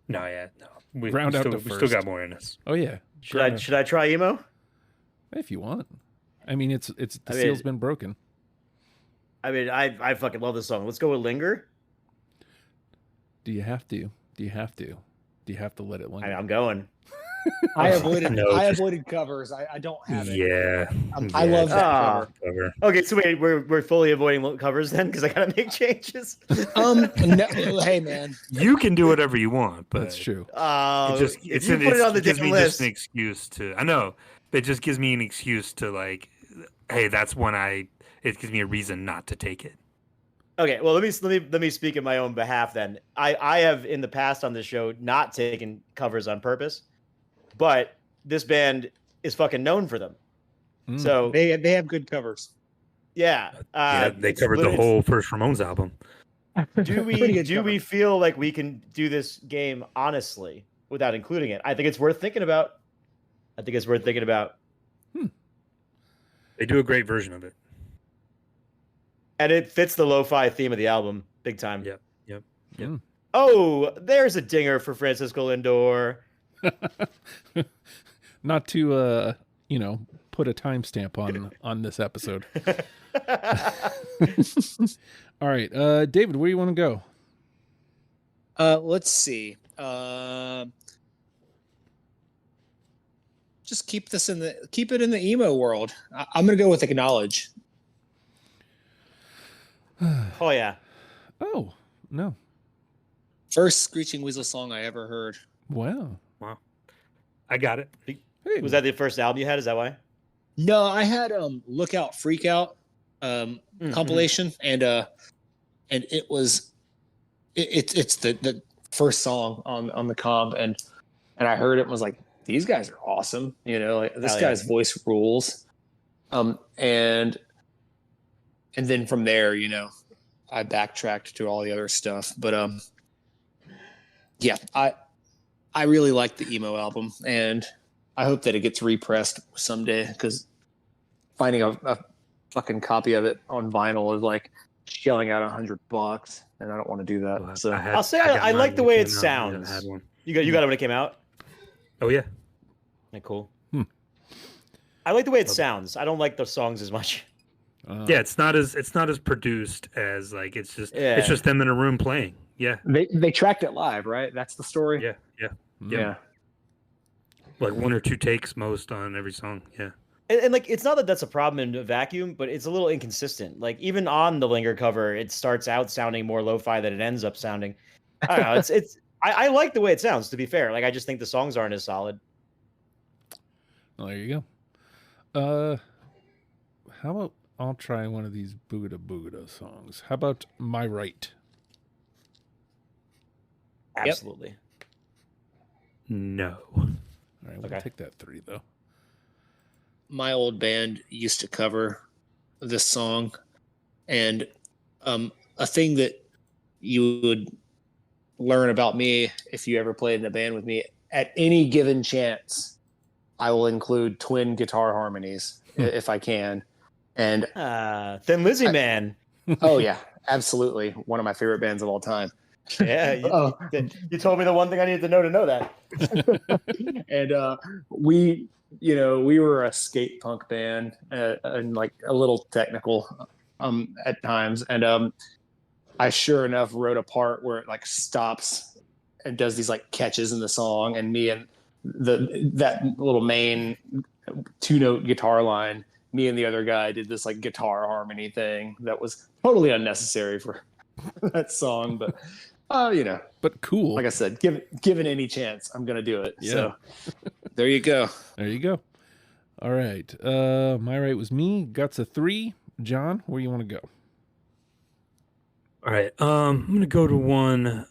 S3: No, yeah, no. We
S2: Round out
S3: still,
S2: to
S3: we still
S2: first.
S3: got more in us.
S2: Oh yeah.
S4: Should I try emo?
S2: If you want. I mean, the
S4: I mean-
S2: seal's been broken.
S4: I mean, I fucking love this song. Let's go with Linger.
S2: Do you have to? Do you have to? Do you have to let it linger?
S4: I'm going.
S5: I avoided
S3: No, just-
S5: avoided covers. I don't have it.
S3: Yeah.
S5: I love that
S4: Ah.
S5: cover.
S3: Cover.
S4: Okay, so wait, we're fully avoiding covers then because I gotta make changes.
S5: No, hey man.
S3: You can do whatever you want, but
S2: That's true.
S3: It just
S4: if you put it on the
S3: gives
S4: damn
S3: me
S4: list.
S3: just an excuse to. I know. It just gives me an excuse to like, hey, that's when it gives me a reason not to take it.
S4: Okay, well let me speak in my own behalf then. I have in the past on this show not taken covers on purpose, but this band is fucking known for them.
S2: Mm.
S4: So
S5: They have good covers.
S4: yeah,
S3: Yeah, they
S4: it's
S3: covered the
S4: lit-
S3: whole first Ramones album.
S4: Do
S5: Pretty good
S4: we
S5: cover.
S4: feel like we can do this game honestly without including it? I think it's worth thinking about.
S3: They do a great version of it.
S4: And it fits the lo-fi theme of the album big time.
S3: Yep.
S2: Mm.
S4: Oh, there's a dinger for Francisco Lindor.
S2: Not to put a timestamp on this episode. All right, David, where do you want to go?
S5: Let's see. Just keep it in the emo world. I'm gonna go with Acknowledge.
S4: Oh yeah.
S2: Oh no!
S5: First Screeching Weasel song I ever heard.
S2: Wow.
S3: I got it.
S2: Hey,
S4: Was that the first album you had? Is that why?
S5: No, I had Lookout Freak Out compilation, and it was it's the first song on the comp, and I heard it and was like, these guys are awesome, like this
S4: Hell yeah.
S5: guy's voice rules, and then from there, I backtracked to all the other stuff, but yeah, I really like the emo album, and I hope that it gets repressed someday, because finding a fucking copy of it on vinyl is like shelling out $100, and I don't want to do that. So
S4: I'll say
S3: got
S4: I
S3: mine
S4: like the
S3: when
S4: way
S3: came
S4: it
S3: out. I
S4: sounds.
S3: had one.
S4: You got it when it came out?
S3: Oh yeah.
S4: Yeah, cool.
S2: Hmm.
S4: I like the way it sounds. I don't like the songs as much.
S3: Yeah, it's not as produced as like it's just
S4: Yeah.
S3: them in a room playing. Yeah.
S5: they tracked it live, right? That's the story.
S3: Yeah.
S5: Yeah.
S3: Like one or two takes most on every song. Yeah.
S4: And like, it's not that that's a problem in a vacuum, but it's a little inconsistent. Like even on the Linger cover, it starts out sounding more lo-fi than it ends up sounding. I don't know. I like the way it sounds, to be fair. Like, I just think the songs aren't as solid.
S2: Well, there you go. How about I'll try one of these Boogada Boogada songs. How about My Right?
S4: Absolutely.
S3: No.
S2: All right, we'll
S4: Okay.
S2: take that 3 though.
S5: My old band used to cover this song, and a thing that you would learn about me if you ever played in a band with me. At any given chance, I will include twin guitar harmonies if I can. And
S4: Thin Lizzy Man.
S5: oh yeah, absolutely, one of my favorite bands of all time.
S4: Yeah, you told me the one thing I needed to know that.
S5: And we were a skate punk band, and like a little technical at times. And I sure enough wrote a part where it like stops and does these like catches in the song, and me and that little main 2-note guitar line, me and the other guy did this like guitar harmony thing that was totally unnecessary for that song, but
S2: but cool.
S5: Like I said, given any chance, I'm gonna do it.
S2: Yeah.
S5: So there you go.
S2: There you go. All right. My right was me. Guts a 3. John, where you want to go?
S3: All right. I'm going to go to one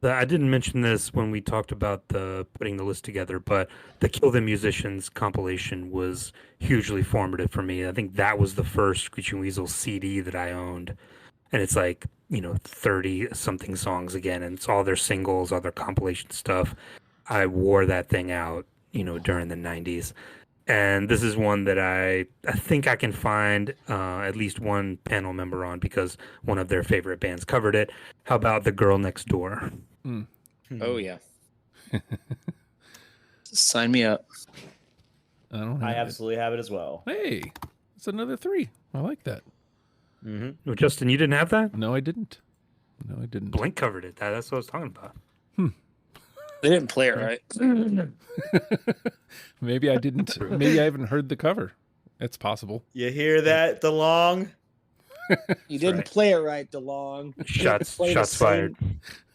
S3: that I didn't mention this when we talked about putting the list together, but the Kill the Musicians compilation was hugely formative for me. I think that was the first Screeching Weasel CD that I owned. And it's like, 30 something songs again, and it's all their singles, all their compilation stuff. I wore that thing out, during the 90s. And this is one that I think I can find at least one panel member on because one of their favorite bands covered it. How about The Girl Next Door?
S5: Oh, yeah. Sign me up.
S4: I absolutely have it as well.
S2: Hey, it's another 3. I like that.
S3: Mm-hmm. Well, Justin, you didn't have that?
S2: No, I didn't.
S3: Blink covered it. That's what I was talking about.
S5: They didn't play it right.
S2: Maybe I didn't. Maybe I haven't heard the cover. It's possible.
S4: You hear that, DeLong?
S5: You didn't play it right, DeLong.
S3: Shots fired.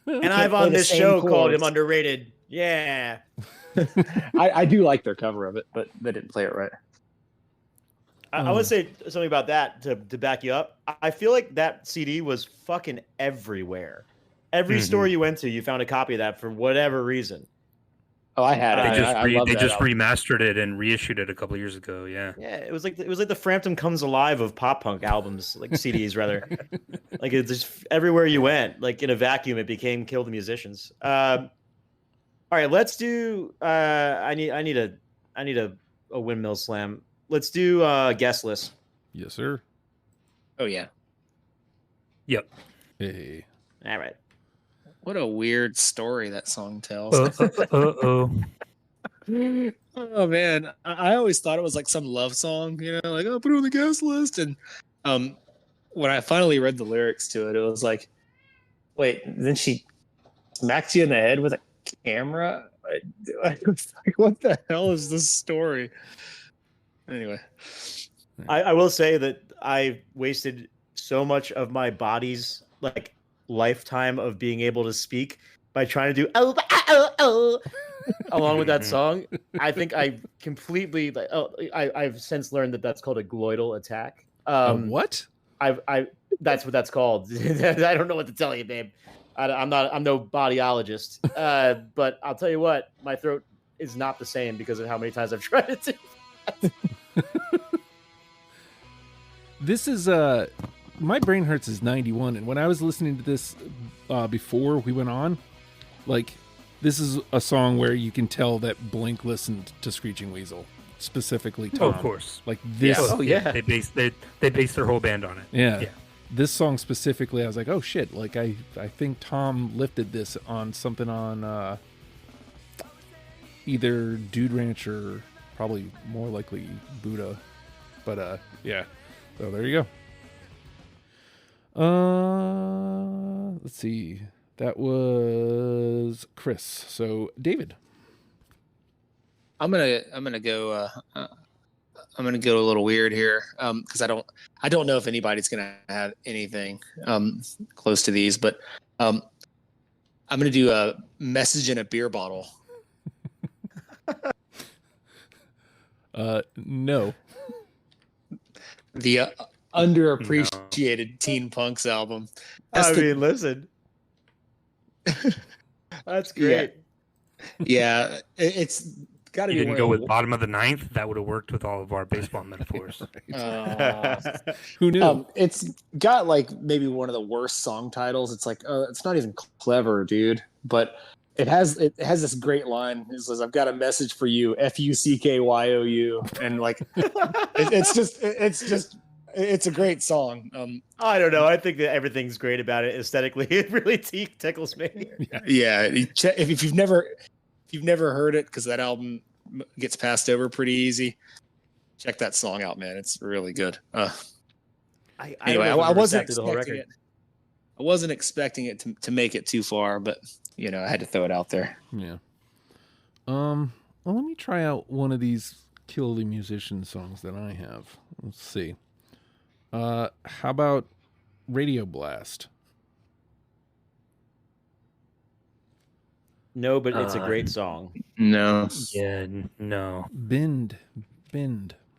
S4: And I've on this show called him underrated. Yeah.
S5: I do like their cover of it, but they didn't play it right.
S4: I want to say something about that to back you up. I feel like that CD was fucking everywhere. Every store you went to, you found a copy of that for whatever reason.
S5: Oh, I had it.
S3: They just remastered it and reissued it a couple years ago. Yeah.
S4: Yeah, it was like the Frampton Comes Alive of pop punk albums, like CDs rather. Like it's just everywhere you went, like in a vacuum, it became Kill the Musicians. All right, let's do. I need a windmill slam. Let's do guest list.
S2: Yes, sir.
S5: Oh yeah.
S3: Yep.
S2: Hey.
S4: All right.
S5: What a weird story that song tells.
S3: Oh.
S5: Oh man, I always thought it was like some love song, like put it on the guest list. And when I finally read the lyrics to it, it was like, wait, then she smacks you in the head with a camera. I was like, what the hell is this story? Anyway,
S4: I will say that I wasted so much of my body's like lifetime of being able to speak by trying to do along with that song. I think I completely I've since learned that that's called a gloidal attack.
S2: What?
S4: That's what that's called. I don't know what to tell you, babe. I'm no bodyologist, but I'll tell you what, my throat is not the same because of how many times I've tried it to.
S2: This is My Brain Hurts is 91, and when I was listening to this before we went on, like, this is a song where you can tell that Blink listened to Screeching Weasel, specifically Tom.
S3: Oh, of course.
S2: Like this.
S3: Yeah. Oh yeah. They based their whole band on it.
S2: Yeah. This song specifically, I was like, oh shit! Like I think Tom lifted this on something on either Dude Ranch or probably more likely Buddha, but yeah. So there you go. Let's see. That was Chris. So David.
S5: I'm gonna go a little weird here because I don't know if anybody's gonna have anything close to these, but I'm gonna do a Message in a Beer Bottle.
S2: No.
S5: The underappreciated Teen Punks album.
S4: Listen. That's great.
S5: Yeah, it's got to
S3: You
S5: be
S3: didn't
S5: one
S3: go
S5: of
S3: with
S5: the.
S3: bottom of the ninth. That would have worked with all of our baseball metaphors.
S2: Who knew?
S5: It's got like maybe one of the worst song titles. It's like, it's not even clever, dude. But it has this great line. It says, "I've got a message for you, FUCKYOU," and like, it's a great song.
S4: I don't know. I think that everything's great about it aesthetically. It really tickles me.
S5: Yeah. If you've never heard it, because that album gets passed over pretty easy, check that song out, man. It's really good. Anyway, I wasn't expecting it. I wasn't expecting it to make it too far, but I had to throw it out there.
S2: Yeah. Well, let me try out one of these Kill the Musician songs that I have. Let's see. How about Radio Blast?
S4: No, but it's a great song.
S5: No.
S3: Yeah, no.
S2: Bend.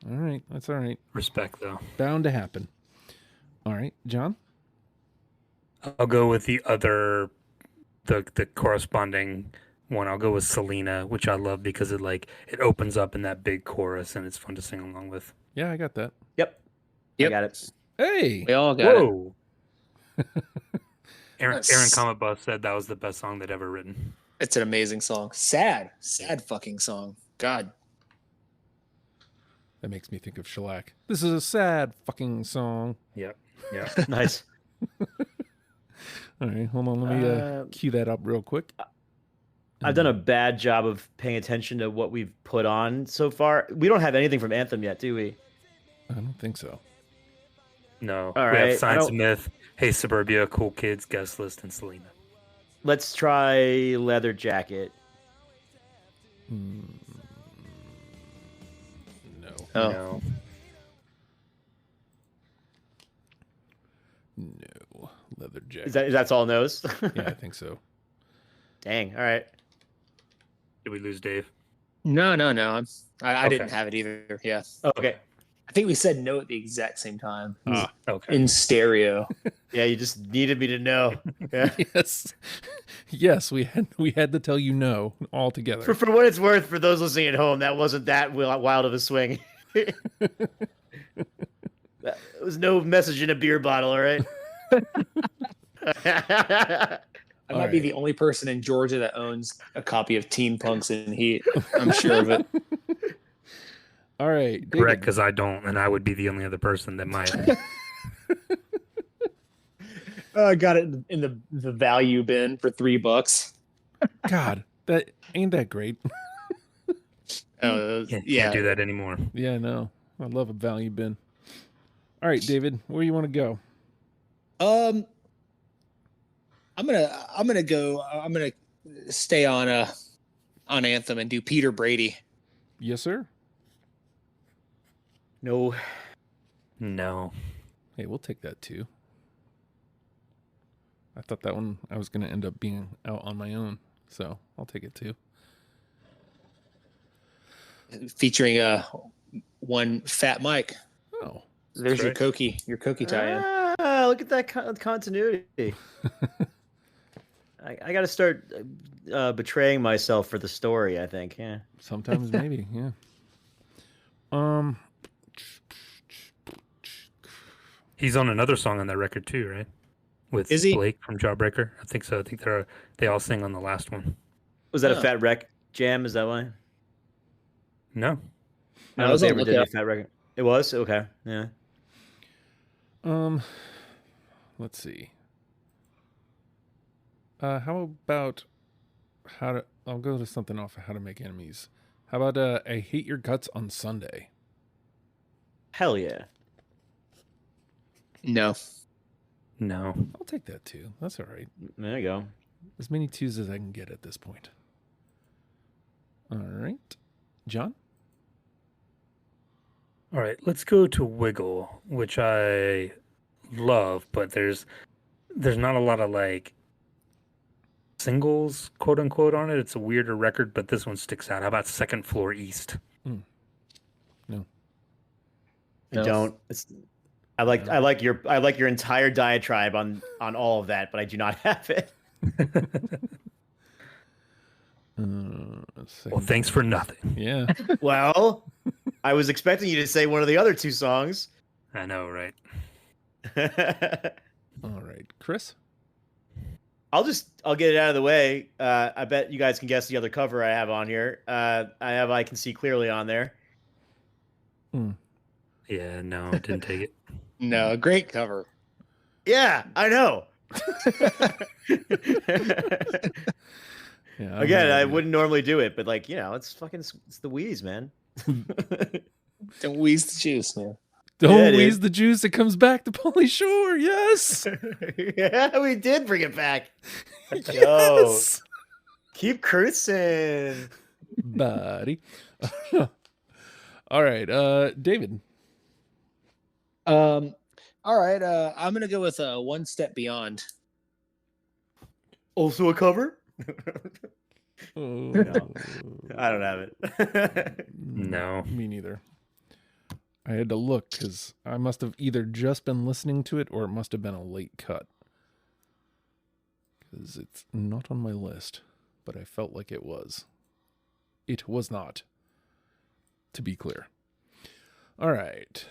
S2: All right, that's all right.
S3: Respect, though.
S2: Bound to happen. All right, John?
S3: I'll go with the other, the corresponding one. I'll go with Selena, which I love because it opens up in that big chorus and it's fun to sing along with.
S2: Yeah, I got that.
S4: Yep. I got it.
S2: Hey!
S5: We all got it.
S3: Aaron Comet Buff said that was the best song they'd ever written.
S5: It's an amazing song. Sad fucking song. God.
S2: That makes me think of Shellac. This is a sad fucking song.
S3: Yep. Yeah.
S4: Nice.
S2: All right, hold on. Let me cue that up real quick.
S4: I've done a bad job of paying attention to what we've put on so far. We don't have anything from Anthem yet, do we?
S2: I don't think so.
S3: No.
S4: All
S3: we
S4: right.
S3: have Science Myth, Hey Suburbia, Cool Kids, Guest List, and Selena.
S4: Let's try Leather Jacket.
S2: No.
S5: Oh.
S3: No.
S2: No. Leather Jacket.
S4: That's all no's?
S2: Yeah, I think so.
S4: Dang. All right.
S3: Did we lose Dave?
S5: No. I didn't
S3: Okay.
S5: have it either. Yeah.
S4: Oh, okay.
S5: I think we said no at the exact same time.
S3: Okay.
S5: In stereo.
S4: Yeah, you just needed me to know. Yeah.
S2: Yes, we had to tell you no altogether.
S4: For what it's worth, for those listening at home, that wasn't that wild of a swing. That was no message in a beer bottle, all right?
S5: I might be the only person in Georgia that owns a copy of Teen Punks in Heat. I'm sure of it.
S2: All right. David.
S3: Correct, because I don't, and I would be the only other person that might.
S5: I got it in the value bin for $3.
S2: God, that ain't that great.
S3: Can't do that anymore.
S2: Yeah, no. I love a value bin. All right, David, where do you want to go?
S5: I'm gonna stay on Anthem and do Peter Brady.
S2: Yes, sir.
S4: No.
S2: Hey, we'll take that too. I thought that one I was going to end up being out on my own, so I'll take it too.
S5: Featuring one Fat Mike.
S2: Oh,
S5: There's
S3: right.
S5: your Koki tie-in.
S4: Ah, look at that continuity. I got to start betraying myself for the story, I think. Yeah.
S2: sometimes maybe, yeah.
S3: He's on another song on that record too, right? With
S5: Is he?
S3: Blake from Jawbreaker. I think so. I think they all sing on the last one.
S4: Was that
S5: Oh.
S4: a Fat Wreck jam? Is that why?
S3: No.
S4: I
S5: I
S4: don't know if
S5: was
S4: they
S5: on
S4: ever did a
S5: Lookout.
S4: Fat Wreck. It was? Okay. Yeah.
S2: Let's see. How about I'll go to something off of How to Make Enemies. How about I Hate Your Guts on Sunday?
S4: Hell yeah.
S5: No.
S3: No.
S2: I'll take that too. That's all right.
S4: There you go.
S2: As many twos as I can get at this point. All right. John?
S3: All right, let's go to Wiggle, which I love, but there's not a lot of like singles, quote unquote, on it. It's a weirder record, but this one sticks out. How about Second Floor East?
S2: No.
S4: I
S5: No.
S4: don't. I like your entire diatribe on all of that, but I do not have it.
S3: Well, thanks for nothing.
S2: Yeah.
S4: Well, I was expecting you to say one of the other two songs.
S3: I know, right?
S2: All right, Chris.
S4: I'll get it out of the way. I bet you guys can guess the other cover I have on here. I have I Can See Clearly on there.
S3: Yeah, no, didn't take it.
S5: No, great cover.
S4: Yeah, I know.
S2: Yeah.
S4: Again, I wouldn't normally do it, but like, it's the Wheeze, man.
S5: Don't wheeze the juice, man.
S2: Don't wheeze the juice. It comes back to Pauly Shore. Yes.
S4: Yeah, we did bring it back.
S2: Yes.
S4: Keep cruising,
S2: buddy. All right, David.
S5: All right, I'm gonna go with One Step Beyond.
S4: Also a cover?
S2: Oh,
S4: no. I don't have it.
S3: No,
S2: me neither. I had to look because I must have either just been listening to it or it must have been a late cut. Because it's not on my list, but I felt like it was. It was not, to be clear. All right.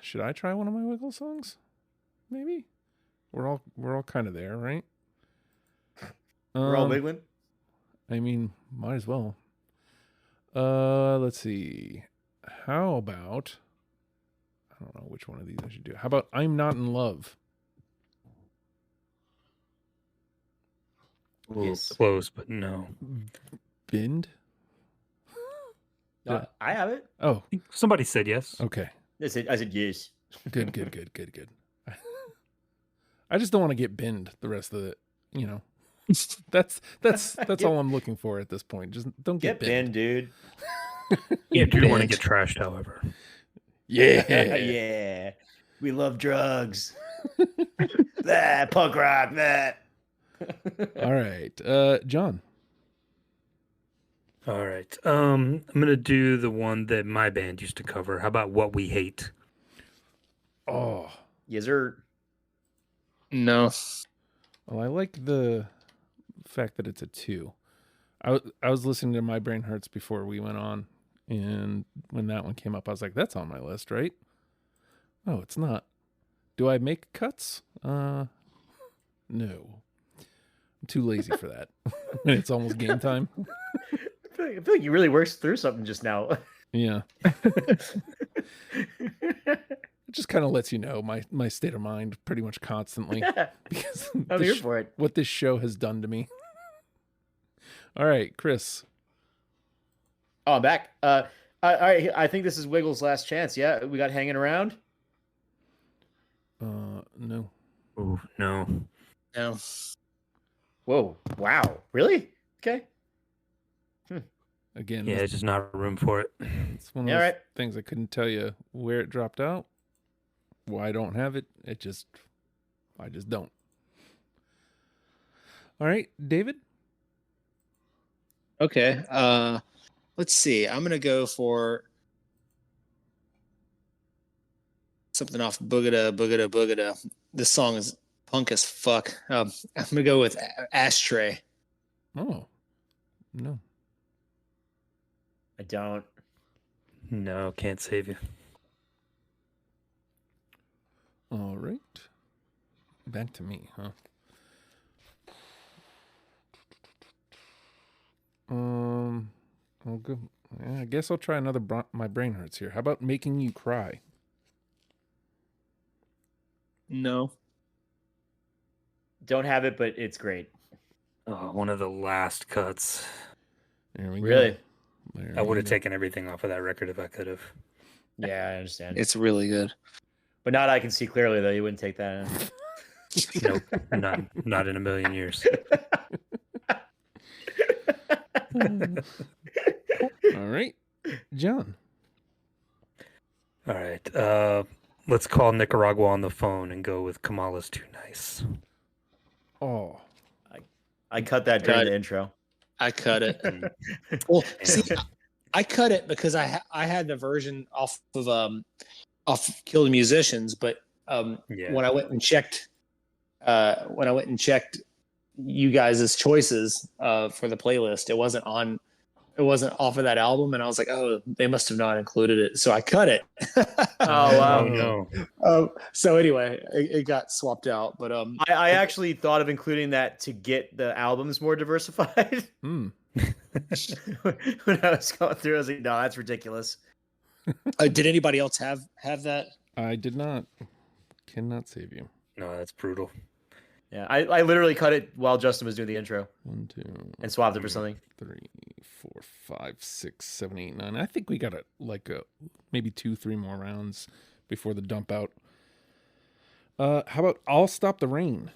S2: Should I try one of my Wiggle songs? Maybe. We're all kind of there, right?
S4: We're all wiggling.
S2: I mean, might as well. Let's see. How about, I don't know which one of these I should do. How about I'm Not in Love?
S3: Yes. Close, but no.
S2: Bend?
S4: No, I have it.
S2: Oh,
S3: Somebody said yes.
S2: okay.
S4: I said yes.
S2: Good. I just don't want to get binned the rest of the, That's all I'm looking for at this point. Just don't get
S4: binned, dude.
S3: You do want to get trashed, however.
S2: Yeah.
S4: Yeah. We love drugs. That punk rock, that.
S2: All right. John.
S3: All right. I'm gonna do the one that my band used to cover. How about What We Hate?
S2: Oh.
S4: Yes, sir.
S5: No.
S2: Well, I like the fact that it's a 2. I was listening to My Brain Hurts before we went on, and when that one came up, I was like, that's on my list, right? Oh, it's not. Do I make cuts? No. I'm too lazy for that. It's almost game time.
S4: I feel like you really worked through something just now.
S2: Yeah. It just kind of lets you know my state of mind pretty much constantly. Because
S4: I'm here for it.
S2: What this show has done to me. All right, Chris.
S4: Oh, I'm back. I think this is Wiggle's last chance. Yeah, we got Hanging Around.
S2: No.
S3: Oh, no.
S5: No.
S4: Whoa. Wow. Really? Okay.
S2: Again.
S3: Yeah, it's just not room for it.
S2: It's one of those things I couldn't tell you where it dropped out. Why I don't have it. I just don't. All right, David.
S5: Okay. Let's see. I'm gonna go for something off Boogada. This song is punk as fuck. I'm gonna go with Ashtray.
S2: Oh, no.
S4: I don't.
S3: No, can't save you.
S2: All right. Back to me, huh? I'll go. I guess I'll try another My Brain Hurts here. How about Making You Cry?
S5: No.
S4: Don't have it, but it's great.
S3: Oh, one of the last cuts.
S2: There we
S4: Really?
S2: go.
S3: I would have taken everything off of that record if I could have.
S4: Yeah, I understand.
S5: It's really good.
S4: But not I Can See Clearly, though. You wouldn't take that in.
S3: Nope, not in a million years.
S2: All right, John.
S3: All right, let's call Nicaragua on the phone and go with Kamala's Too Nice.
S2: Oh,
S4: I cut that during the intro.
S5: I cut it. Well, see, I cut it because I had the version off Kill the Musicians, but when I went and checked, you guys' choices for the playlist. It wasn't off of that album, and I was like, oh, they must have not included it, so I cut it.
S4: Oh wow.
S3: no.
S5: So anyway, it got swapped out, but
S4: I actually thought of including that to get the albums more diversified.
S2: Hmm.
S4: When I was going through, I was like, no, that's ridiculous.
S5: did anybody else have that?
S2: I did not. Cannot save you.
S3: No, that's brutal.
S4: Yeah, I literally cut it while Justin was doing the intro
S2: 1, 2,
S4: and swapped it for something.
S2: 3, 4, 5, 6, 7, 8, 9. I think we got maybe 2, 3 more rounds before the dump out. How about "I'll Stop the Rain"?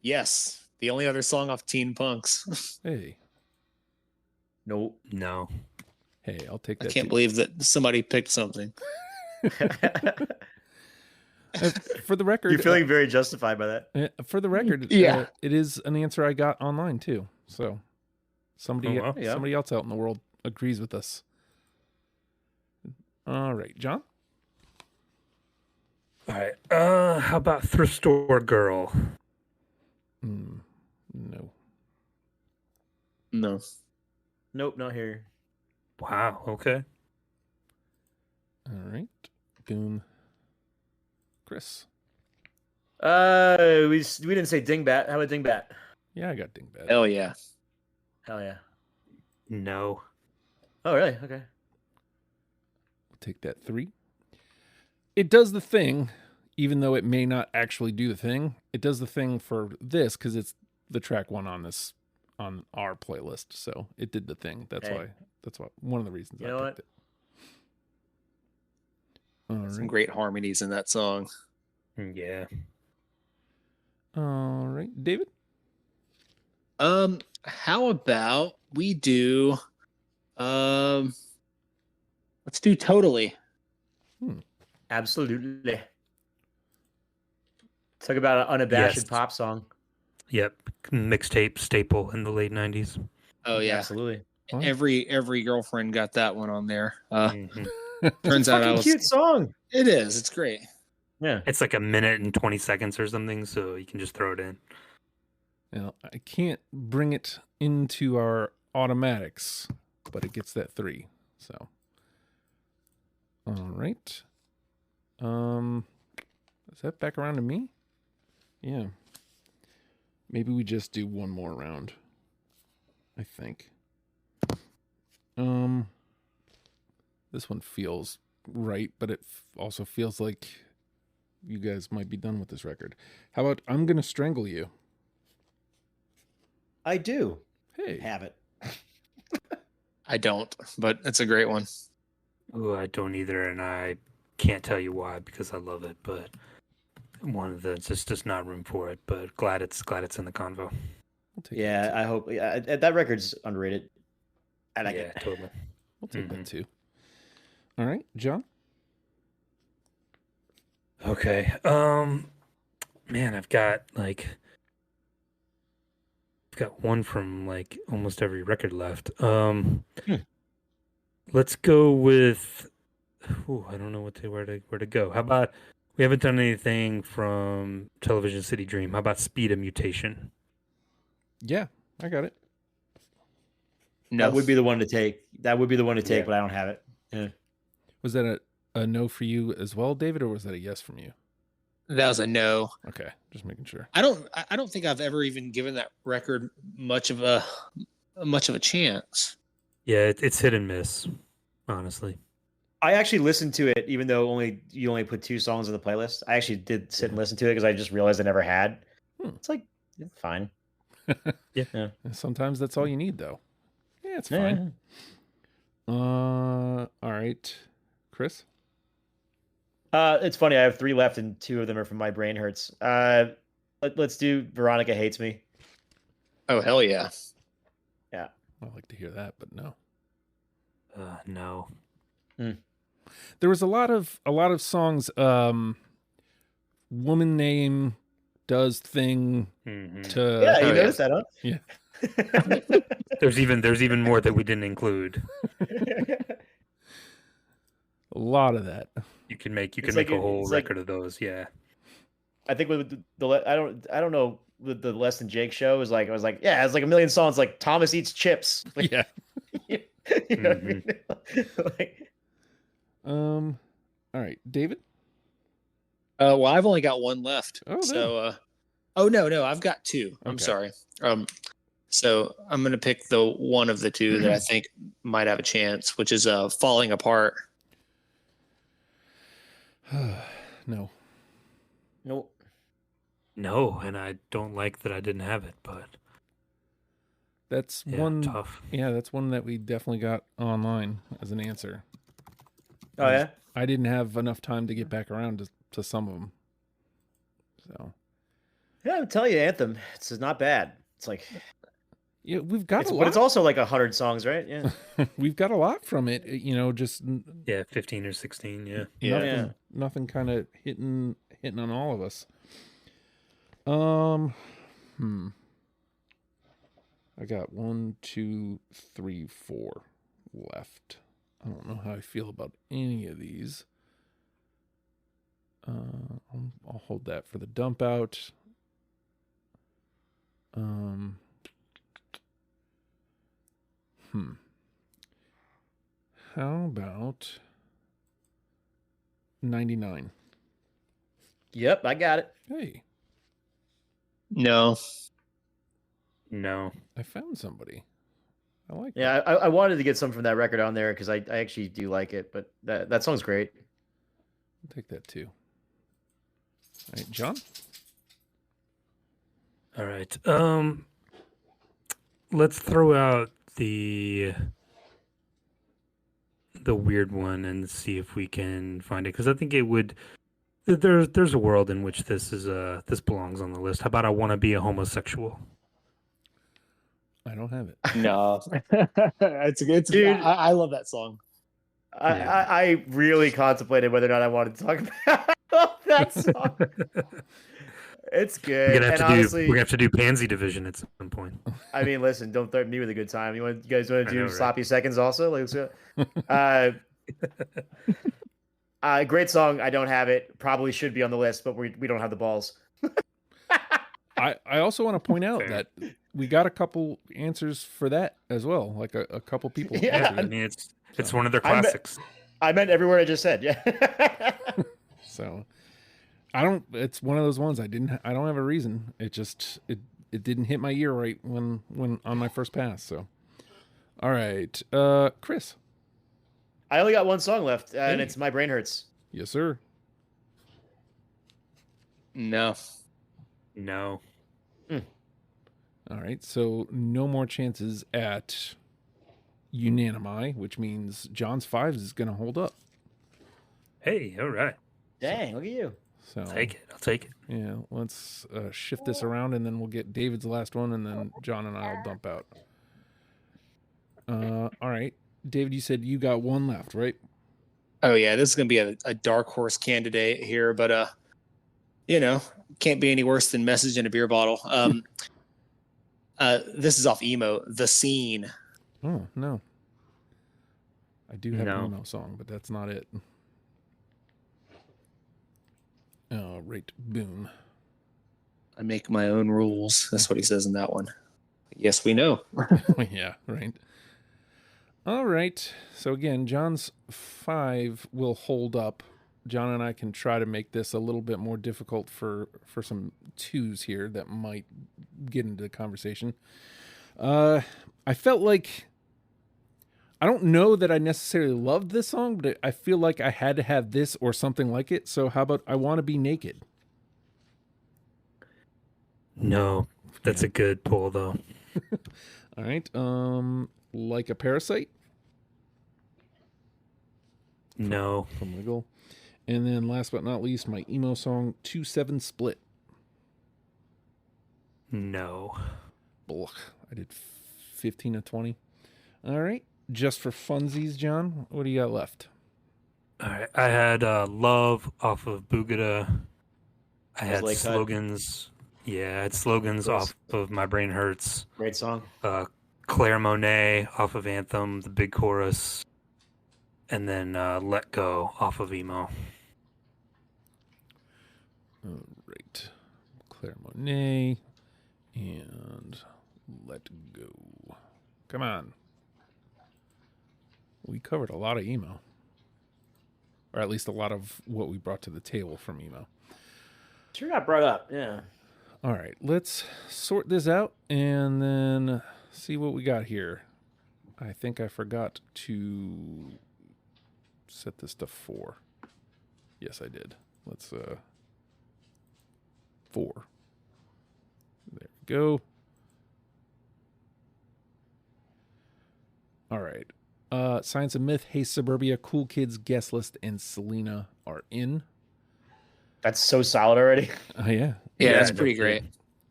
S5: Yes, the only other song off Teen Punks.
S2: Hey,
S4: Nope.
S3: No.
S2: hey, I'll take
S5: I
S2: that.
S5: can't believe that somebody picked something.
S2: For the record,
S4: You're feeling very justified by that.
S2: for the record,
S5: Yeah.
S2: it is an answer I got online too. So somebody,
S3: Oh, wow.
S4: Yeah.
S2: somebody else out in the world agrees with us. All right, John.
S3: All right. How about "Thrift Store Girl"?
S2: No.
S5: No.
S4: Nope, not here.
S3: Wow. Okay.
S2: All right, Boom. Chris.
S4: We didn't say Dingbat. How about Dingbat?
S2: Yeah, I got Dingbat.
S5: Hell yeah.
S4: Hell yeah.
S3: No.
S4: Oh really? Okay.
S2: We'll take that 3. It does the thing, even though it may not actually do the thing. It does the thing for this because it's the track 1 on our playlist. So it did the thing. That's
S4: Hey.
S2: why. That's why one of the reasons
S4: You
S2: I
S4: know
S2: picked it. All
S5: Some
S2: right.
S5: great harmonies in that song.
S3: Yeah.
S2: All right, David.
S5: How about we do let's do Totally.
S4: Absolutely. Talk about an unabashed
S3: Yes.
S4: pop song.
S3: Yep. Mixtape staple in the late 90s.
S5: Oh yeah.
S4: Absolutely.
S2: What?
S5: Every girlfriend got that one on there.
S3: Mhm.
S5: Turns out I
S4: Fucking
S5: was
S4: cute song.
S5: It is. It's great.
S4: Yeah.
S3: It's like 1 minute and 20 seconds or something, so you can just throw it in.
S2: Now, I can't bring it into our automatics, but it gets that 3. So, all right. Is that back around to me? Yeah. Maybe we just do one more round. I think. This one feels right, but it also feels like you guys might be done with this record. How about "I'm Gonna Strangle You"?
S4: I do
S2: Hey.
S4: have it.
S5: I don't, but it's a great one.
S3: Oh, I don't either, and I can't tell you why because I love it, but one of the just not room for it. But glad it's in the convo.
S2: We'll take
S4: Yeah, I hope that record's underrated. I like
S3: Yeah,
S4: it.
S3: totally.
S2: We'll take that too. All right, John.
S3: Okay. Man, I've got one from like almost every record left. Let's go with. I don't know where to go. How about we haven't done anything from Television City Dream? How about "Speed of Mutation"?
S2: Yeah, I got it.
S5: No.
S4: That would be the one to take.
S3: Yeah.
S4: But I don't have it. Yeah.
S2: Was that a no for you as well, David, or was that a yes from you?
S5: That was a no.
S2: Okay, just making sure.
S5: I don't think I've ever even given that record much of a chance.
S3: Yeah, it's hit and miss, honestly.
S4: I actually listened to it, even though you only put 2 songs on the playlist. I actually did sit and listen to it because I just realized I never had. It's like it's fine. Yeah.
S2: Sometimes that's all you need, though. Yeah, it's fine. All right, Chris.
S4: It's funny. I have 3 left, and 2 of them are from My Brain Hurts. Let's do Veronica Hates Me.
S5: Oh hell yeah.
S4: Yeah.
S2: I'd like to hear that, but no.
S3: No.
S2: There was a lot of songs. Woman name does thing to.
S4: Yeah, you
S5: Oh,
S4: noticed that, huh?
S2: Yeah.
S3: There's even more that we didn't include.
S2: A lot of that.
S3: You can make
S4: It's
S3: a
S4: like
S3: whole
S4: it's like-
S3: record of those. Yeah.
S4: I think with the I don't know with the Less Than Jake show is like, I was like, yeah, it's like a million songs like Thomas Eats Chips. Like,
S2: Yeah.
S4: you know what I mean? Like,
S2: All right, David.
S5: Well, I've only got one left.
S2: Oh,
S5: so, no, I've got two. I'm
S2: Okay.
S5: sorry. So I'm gonna pick the one of the two that I think might have a chance, which is Falling Apart.
S2: No.
S4: nope.
S3: No, and I don't like that I didn't have it, but
S2: That's
S3: yeah,
S2: one.
S3: tough.
S2: Yeah, that's one that we definitely got online as an answer.
S4: Oh yeah.
S2: I didn't have enough time to get back around to some of them. So
S4: Yeah, I'll tell you, Anthem. It's not bad. It's like,
S2: yeah, we've got a lot.
S4: but it's also like 100 songs, right? Yeah.
S2: We've got a lot from it. Just
S3: Yeah, 15 or 16. Yeah.
S2: nothing kind of hitting on all of us. I got 1, 2, 3, 4 left. I don't know how I feel about any of these. I'll hold that for the dump out. How about 99?
S4: Yep, I got it.
S2: Hey,
S5: No.
S3: No.
S2: I found somebody. I like
S4: Yeah, I wanted to get some from that record on there because I actually do like it, but that song's great.
S2: I'll take that too. All right, John?
S3: All right. Let's throw out the weird one and see if we can find it, because I think it would. There's a world in which this belongs on the list. How about I Want to Be a Homosexual?
S2: I don't have it.
S5: No. it's
S4: Dude.
S5: I love that song.
S4: I really contemplated whether or not I wanted to talk about that song. It's good.
S3: We're gonna
S4: honestly,
S3: have to do Pansy Division at some point.
S4: I mean, listen, don't threaten me with a good time. You guys want to do
S3: know, right?
S4: Sloppy Seconds also? Like, let's go. Great song. I don't have it. Probably should be on the list, but we don't have the balls.
S2: I also want to point out
S3: Fair.
S2: that we got a couple answers for that as well. Like a couple people.
S4: Yeah.
S3: I mean, it's one of their classics.
S4: I meant every word I just said. Yeah.
S2: So it's one of those ones I don't have a reason. It just it didn't hit my ear right when on my first pass. So all right, Chris.
S4: I only got one song left, and
S2: Hey.
S4: it's My Brain Hurts.
S2: Yes, sir.
S5: No.
S3: No.
S2: All right, so no more chances at unanimi, which means John's 5 is going to hold up.
S3: Hey, all right.
S4: Dang, look at you.
S2: So
S3: I'll take it.
S2: yeah, let's shift this around, and then we'll get David's last one, and then John and I will dump out. All right, David, you said you got one left, right?
S5: Oh yeah, this is gonna be a dark horse candidate here, but can't be any worse than Message in a Beer Bottle. This is off emo, The Scene.
S2: Oh no, I do have
S3: No.
S2: an emo song, but that's not it. Right, boom.
S5: I make my own rules. That's what he says in that one. Yes, we know.
S2: Yeah, right. All right. So again, John's 5 will hold up. John and I can try to make this a little bit more difficult for some 2s here that might get into the conversation. I felt like, I don't know that I necessarily loved this song, but I feel like I had to have this or something like it. So how about I Want to Be Naked?
S3: No, that's a good pull though.
S2: All right. Like a Parasite
S3: No.
S2: from Wiggle. And then last but not least, my emo song 2-7 Split.
S3: No.
S2: Ugh, I did 15 of 20. All right. Just for funsies, John, what do you got left?
S3: All right. I had Love off of Boogada. I had
S4: Lake Hut.
S3: Slogans. Yeah, I had Slogans
S4: Yes.
S3: off of My Brain Hurts.
S4: Great song.
S3: Claire Monet off of Anthem, the big chorus. And then Let Go off of Emo.
S2: All right. Claire Monet. And let go. Come on. We covered a lot of emo. Or at least a lot of what we brought to the table from emo.
S4: Sure got brought up, yeah.
S2: All right, let's sort this out and then see what we got here. I think I forgot to set this to 4. Yes, I did. Let's 4. There we go. All right. Science and Myth, Hey Suburbia, Cool Kids, Guest List, and Selena are in.
S4: That's so solid already.
S2: Oh, yeah.
S5: Yeah, that's pretty great.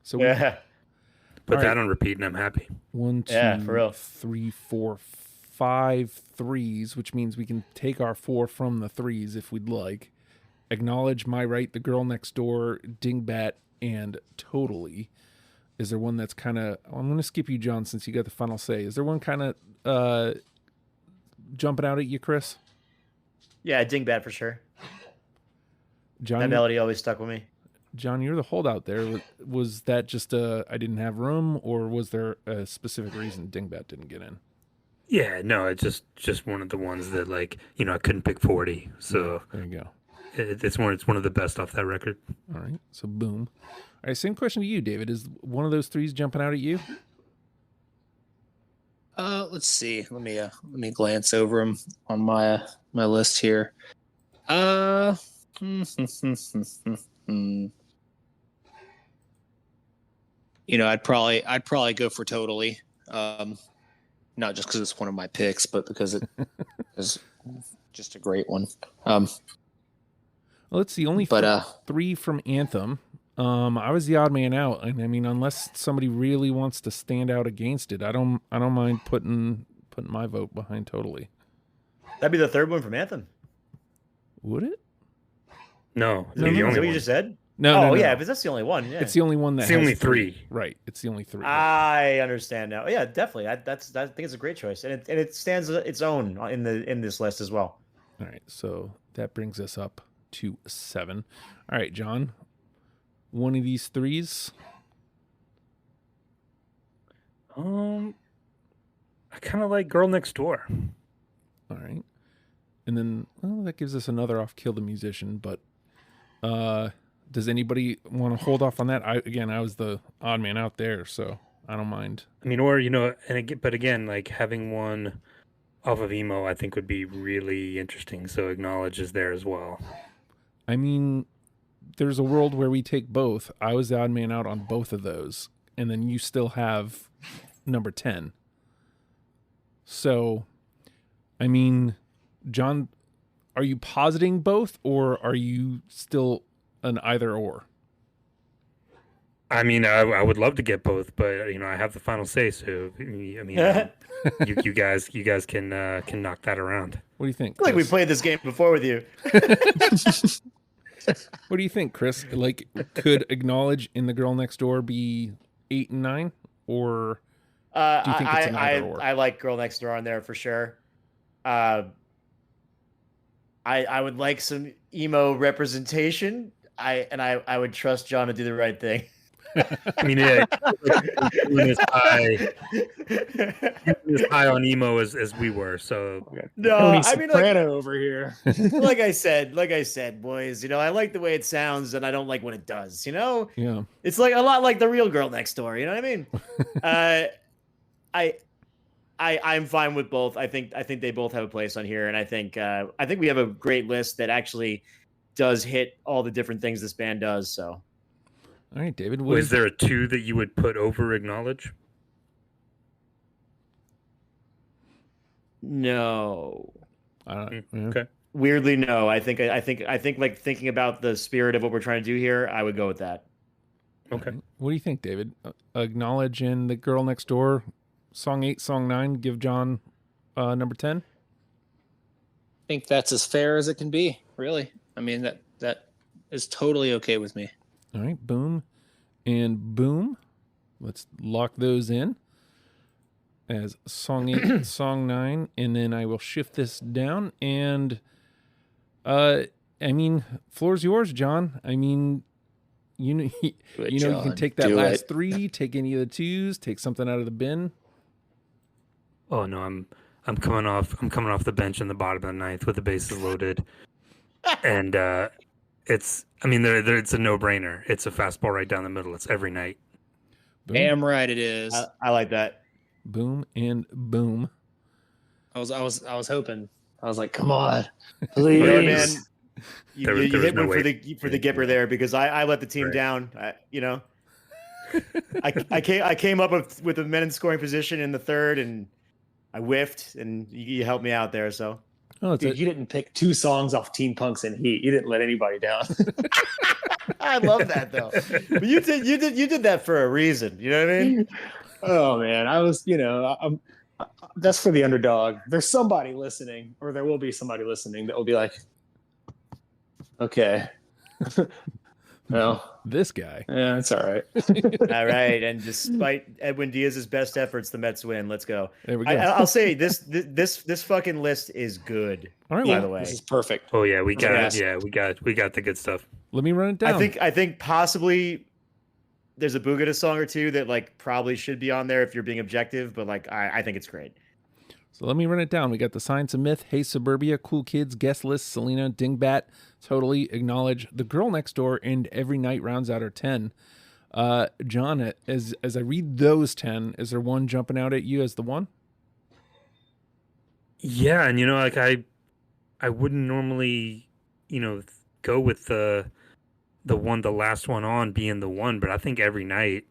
S2: So
S4: Yeah.
S3: Put
S2: All
S3: that
S2: right.
S3: on repeat, and I'm happy.
S2: 1, 2,
S4: Yeah, for real.
S2: 3, 4, 5 threes, which means we can take our 4 from the threes if we'd like. Acknowledge, My Right, The Girl Next Door, Dingbat, and Totally. Is there one that's kind of... I'm going to skip you, John, since you got the final say. Is there one kind of jumping out at you, Chris?
S4: Yeah, Dingbat for sure.
S2: John,
S4: That melody always stuck with me.
S2: John, you're the holdout there. Was that just I didn't have room, or was there a specific reason Dingbat didn't get in?
S3: Yeah, no, it's just one of the ones that, like, you know, I couldn't pick 40, so
S2: There you go.
S3: it's one of the best off that record.
S2: All right, so boom. All right, same question to you, David. Is one of those threes jumping out at you?
S5: Let's see. Let me glance over them on my list here. You know, I'd probably go for Totally. Not just because it's one of my picks, but because it is just a great one.
S2: Well, let's see. Only 3 from Anthem. I was the odd man out, and I mean, unless somebody really wants to stand out against it, I don't mind putting my vote behind Totally.
S4: That'd be the third one from Anthem.
S2: Would it?
S3: No,
S2: No,
S3: the
S4: Is that
S3: only
S4: what you
S3: one.
S4: just said?
S2: No.
S4: Yeah, but that's the only one. Yeah.
S2: It's the only one that
S3: It's the
S2: has
S3: only 3.
S2: Right. It's the only 3.
S4: I understand now. Yeah, definitely. I think it's a great choice, and it stands its own in this list as well.
S2: All right, so that brings us up to 7. All right, John. One of these threes.
S3: I kind of like Girl Next Door.
S2: All right. And then, well, that gives us another off Kill the Musician, but does anybody want to hold off on that? I was the odd man out there, so I don't mind.
S3: I mean, or, you know, but again, like, having one off of emo, I think would be really interesting. So Acknowledge is there as well.
S2: I mean, there's a world where we take both. I was the odd man out on both of those, and then you still have number 10. So, I mean, John, are you positing both, or are you still an either or?
S3: I mean, I would love to get both, but, you know, I have the final say. So, I mean, you guys can knock that around.
S2: What do you think,
S4: I feel like we
S2: Chris?
S4: played this game before with you.
S2: What do you think, Chris? Like, could Acknowledge in The Girl Next Door be 8 and 9, or do you think it's an either or?
S4: I like Girl Next Door on there for sure. I would like some emo representation. I would trust John to do the right thing.
S3: I mean, yeah, doing as high on emo as we were. So
S4: No,
S5: Tony
S4: I mean,
S5: Soprano over here.
S4: like I said, boys, you know, I like the way it sounds and I don't like what it does, you know?
S2: Yeah.
S4: It's like a lot like the real Girl Next Door, you know what I mean? I'm fine with both. I think they both have a place on here, and I think we have a great list that actually does hit all the different things this band does, so.
S2: All right, David.
S3: was there a 2 that you would put over Acknowledge?
S4: No.
S3: Okay.
S4: Weirdly, no. I think like thinking about the spirit of what we're trying to do here, I would go with that.
S3: Okay.
S2: What do you think, David? Acknowledge in The Girl Next Door, song 8, song 9, give John number 10?
S5: I think that's as fair as it can be, really. I mean, that is totally okay with me.
S2: All right, boom and boom. Let's lock those in as song 8, song 9, and then I will shift this down. And I mean, floor's yours, John. I mean, you can
S5: John,
S2: take that
S5: do
S2: last
S5: it.
S2: 3, take any of the 2s, take something out of the bin.
S3: Oh no, I'm coming off the bench in the bottom of the ninth with the bases loaded, and it's it's a no-brainer. It's a fastball right down the middle. It's every night.
S2: Boom,
S5: Damn right it is.
S4: I like that.
S2: boom, and boom.
S5: I was hoping. I was like, come on,
S4: You know what,
S5: please.
S4: man? You,
S3: There
S4: you,
S3: was
S4: you hit
S3: no
S4: one
S3: way.
S4: for the Gipper there because I let the team
S3: Right.
S4: down. I came up with the men in scoring position in the third, and I whiffed, and you helped me out there. So
S2: Oh, it's
S5: Dude, you didn't pick 2 songs off Teen Punks and Heat. You didn't let anybody down.
S4: I love that though. But you did that for a reason. You know what I mean?
S5: Oh man, I was, that's for the underdog. There's somebody listening, or there will be somebody listening that will be like, okay, well,
S2: this guy.
S5: yeah, it's all right.
S4: All right. And despite Edwin Diaz's best efforts, the Mets win. Let's go.
S2: There we go.
S4: I'll say this fucking list is good.
S2: All right,
S4: By
S2: well,
S4: the way,
S5: This is perfect.
S3: Oh yeah, we got
S5: Yes.
S3: we got the good stuff.
S2: let me run it down.
S4: I think possibly there's a Boogada song or two that like probably should be on there if you're being objective, but like I think it's great.
S2: So let me run it down. We got The Science of Myth, Hey Suburbia, Cool Kids, Guest List, Selena, Dingbat, Totally, Acknowledge, The Girl Next Door, and Every Night rounds out our 10. John, as I read those 10, is there one jumping out at you as the one?
S3: Yeah, and like I wouldn't normally, go with the last one on being the one, but I think Every Night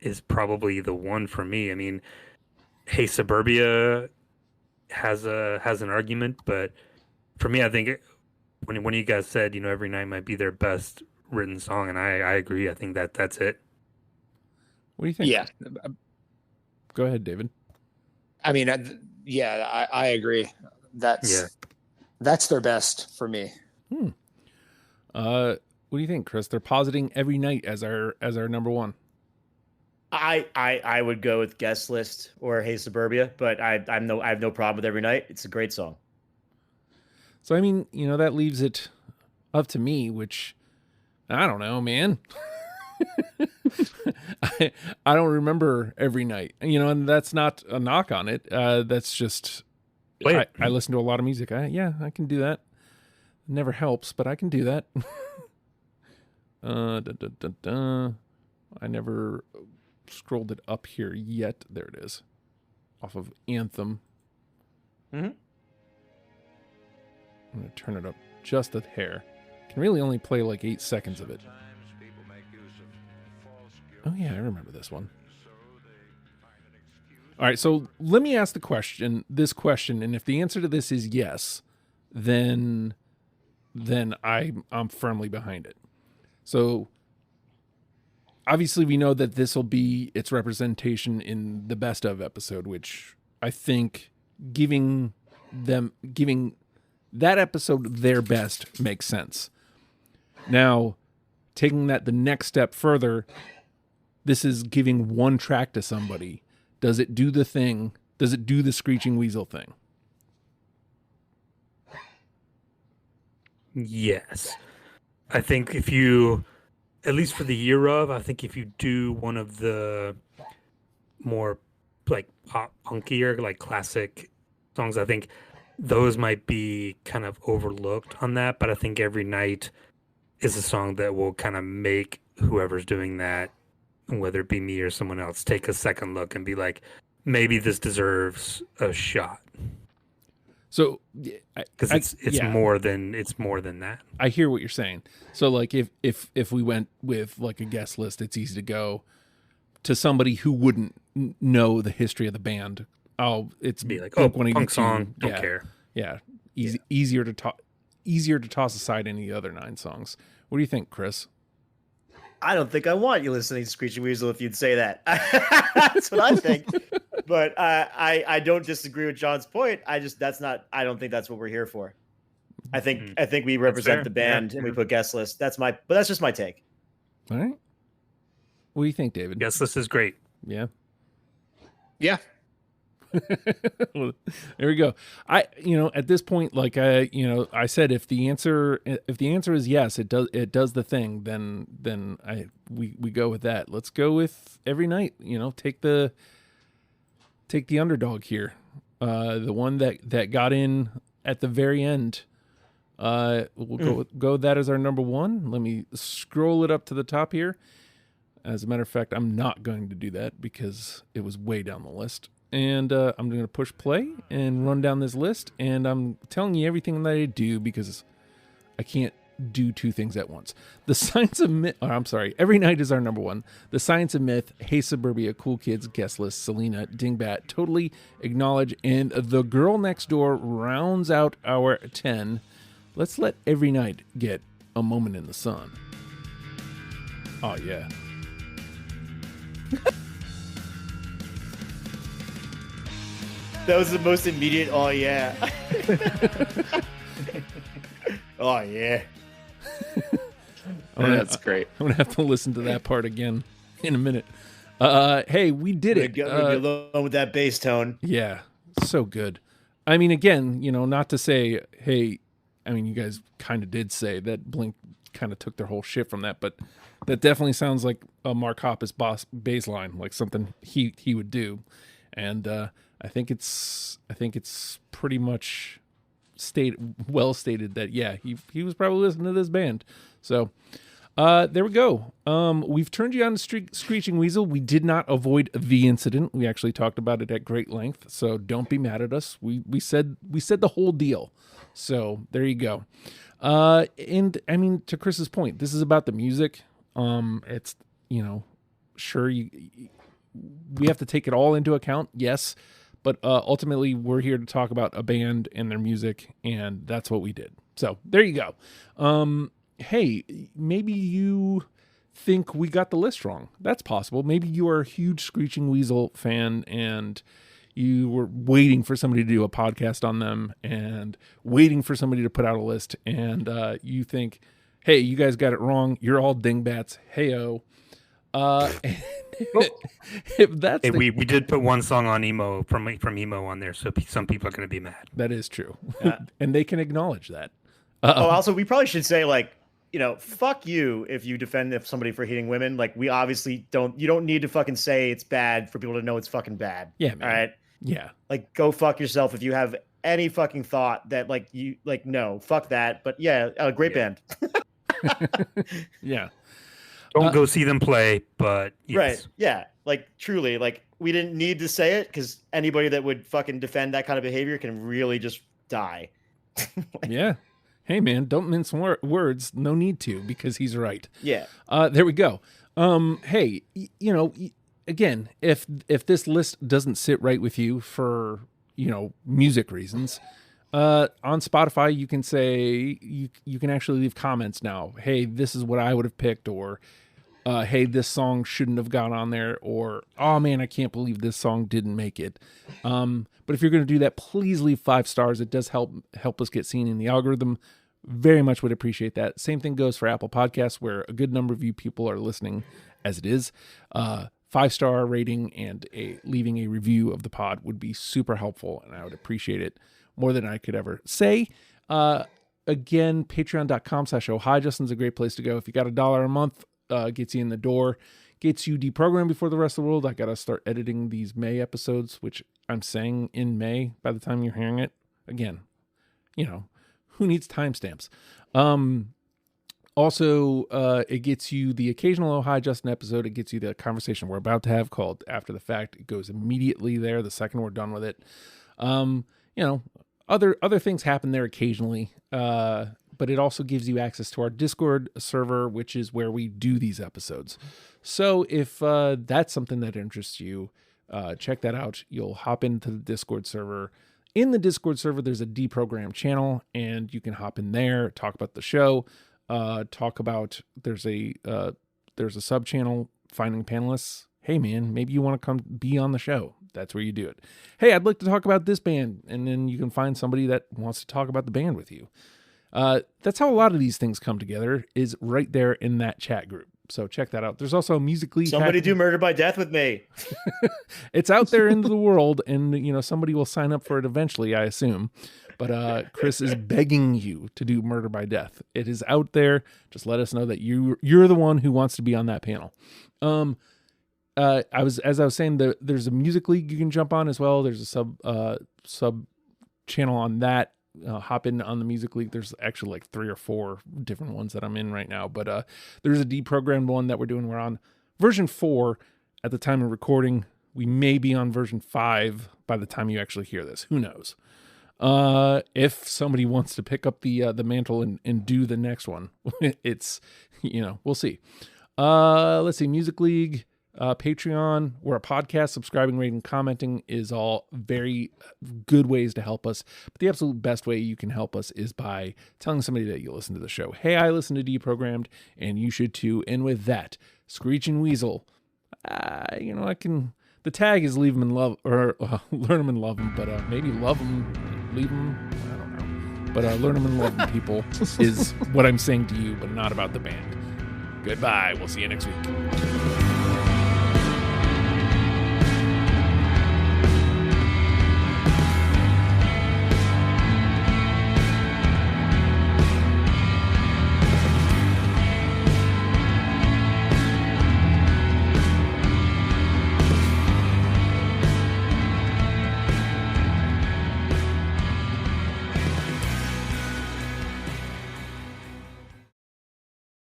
S3: is probably the one for me. I mean, Hey Suburbia has an argument, but for me, I think when one of you guys said, Every Night might be their best written song, and I agree. I think that's it.
S2: What do you think?
S5: Yeah,
S2: Go ahead, David.
S5: I mean, I agree. That's their best for me.
S2: What do you think, Chris? They're positing Every Night as our number one.
S4: I would go with Guest List or Hey Suburbia, but I have no problem with Every Night. It's a great song.
S2: So I mean, that leaves it up to me, which I don't know, man. I don't remember Every Night, and that's not a knock on it. That's just I listen to a lot of music. I can do that. It never helps, but I can do that. I never scrolled it up here yet. There it is, off of Anthem.
S4: Mm-hmm.
S2: I'm gonna turn it up just a hair. Can really only play like 8 seconds of it. Oh yeah, I remember this one. All right, so let me ask this question, and if the answer to this is yes, then I'm firmly behind it. So obviously we know that this will be its representation in the best of episode, which I think giving that episode their best makes sense. Now, taking that the next step further, this is giving one track to somebody. Does it do the thing? Does it do the Screeching Weasel thing?
S3: Yes. I think if you, at least for the year of, I think if you do one of the more like pop punkier, like classic songs, I think those might be kind of overlooked on that. But I think Every Night is a song that will kind of make whoever's doing that, whether it be me or someone else, take a second look and be like, maybe this deserves a shot.
S2: So,
S3: because it's more than that.
S2: I hear what you're saying. So, like, if we went with like a guest list, it's easy to go to somebody who wouldn't know the history of the band. Oh, it's
S3: be like,
S2: Blink-182,
S3: punk song, don't care.
S2: Yeah, easier to toss aside any of the other 9 songs. What do you think, Chris?
S4: I don't think I want you listening to Screeching Weasel if you'd say that. That's what I think. But I don't disagree with John's point. I don't think that's what we're here for. I think we represent the band and we put guest list. But that's just my take.
S2: All right. What do you think, David?
S3: Guest list is great.
S2: Yeah.
S5: Yeah.
S2: Well, there we go. At this point, like I said, if the answer is yes, it does the thing, then we go with that. Let's go with every night. Take the underdog here, the one that got in at the very end. We'll go with that as our number one. Let me scroll it up to the top here. As a matter of fact, I'm not going to do that because it was way down the list. And I'm going to push play and run down this list. And I'm telling you everything that I do because I can't do two things at once. The Science of Myth. Every night is our number one. The Science of Myth, Hey Suburbia, Cool Kids, Guest List, Selena, Dingbat, Totally Acknowledge, and The Girl Next Door rounds out our 10. Let's let Every Night get a moment in the sun. Oh, yeah.
S4: That was the most immediate, oh, yeah. Oh, yeah.
S5: That's great.
S2: I'm going to have to listen to that part again in a minute. Hey, we did it.
S4: Get alone with that bass tone.
S2: Yeah, so good. I mean, again, not to say, hey, you guys kind of did say that Blink kind of took their whole shit from that, but that definitely sounds like a Mark Hoppus bass line, like something he would do. And I think it's pretty much well stated that he was probably listening to this band. So there we go. We've turned you on to Screeching Weasel. We did not avoid the incident. We actually talked about it at great length. So don't be mad at us. We said the whole deal. So there you go. And I mean, to Chris's point, this is about the music. It's sure we have to take it all into account. Yes. But ultimately, we're here to talk about a band and their music, and that's what we did. So there you go. Hey, maybe you think we got the list wrong. That's possible. Maybe you are a huge Screeching Weasel fan, and you were waiting for somebody to do a podcast on them and waiting for somebody to put out a list, and you think, hey, you guys got it wrong. You're all dingbats. Hey-o. If that's
S3: we did put one song on emo from emo on there, so some people are going to be mad.
S2: That is true, and they can acknowledge that.
S4: Also, we probably should say fuck you if you defend somebody for hitting women. Like, we obviously don't. You don't need to fucking say it's bad for people to know it's fucking bad.
S2: Yeah, man.
S4: All right.
S2: Yeah.
S4: Like, go fuck yourself if you have any fucking thought that no, fuck that. But yeah, great band.
S2: Yeah.
S3: Don't go see them play, but yes.
S4: Right. Yeah. Like, truly, we didn't need to say it because anybody that would fucking defend that kind of behavior can really just die.
S2: Yeah. Hey, man, don't mince words. No need to, because he's right.
S4: Yeah.
S2: There we go. Hey, again, if this list doesn't sit right with you for, music reasons, on Spotify, you can say, you can actually leave comments now. Hey, this is what I would have picked, or hey, this song shouldn't have gone on there, or, oh man, I can't believe this song didn't make it. But if you're going to do that, please leave 5 stars. It does help us get seen in the algorithm. Very much would appreciate that. Same thing goes for Apple Podcasts, where a good number of you people are listening as it is. 5-star rating and leaving a review of the pod would be super helpful, and I would appreciate it more than I could ever say. Again, patreon.com/ohio Justin's a great place to go. If you got $1 a month, gets you in the door, gets you deprogrammed before the rest of the world. I got to start editing these May episodes, which I'm saying in May by the time you're hearing it. Again, who needs timestamps? Also, it gets you the occasional Ohio Justin episode. It gets you the conversation we're about to have called After the Fact. It goes immediately there the second we're done with it. Other things happen there occasionally, but it also gives you access to our Discord server, which is where we do these episodes. So if that's something that interests you, check that out. You'll hop into the Discord server. In the Discord server, there's a deprogram channel, and you can hop in there, talk about the show, talk about there's a sub channel, Finding Panelists. Hey man, maybe you want to come be on the show. That's where you do it. Hey, I'd like to talk about this band, and then you can find somebody that wants to talk about the band with you. That's how a lot of these things come together, is right there in that chat group. So check that out. There's also a Music League.
S4: Somebody do Murder by Death with me.
S2: It's out there into the world, and somebody will sign up for it eventually, I assume. But Chris is begging you to do Murder by Death. It is out there. Just let us know that you're the one who wants to be on that panel. As I was saying, there's a Music League you can jump on as well. There's a sub channel on that. Hop in on the Music League. There's actually like 3 or 4 different ones that I'm in right now, but there's a deprogrammed one that we're doing. We're on version 4 at the time of recording. We may be on version 5 by the time you actually hear this. Who knows? If somebody wants to pick up the mantle and do the next one, it's we'll see. Let's see, Music League. Patreon, we're a podcast. Subscribing, rating, commenting is all very good ways to help us. But the absolute best way you can help us is by telling somebody that you listen to the show. Hey, I listen to Deprogrammed, and you should too. And with that, Screeching Weasel, the tag is leave them in love, or learn them and love them, but maybe love them, leave them, I don't know. But learn them and love them, people, is what I'm saying to you, but not about the band. Goodbye. We'll see you next week.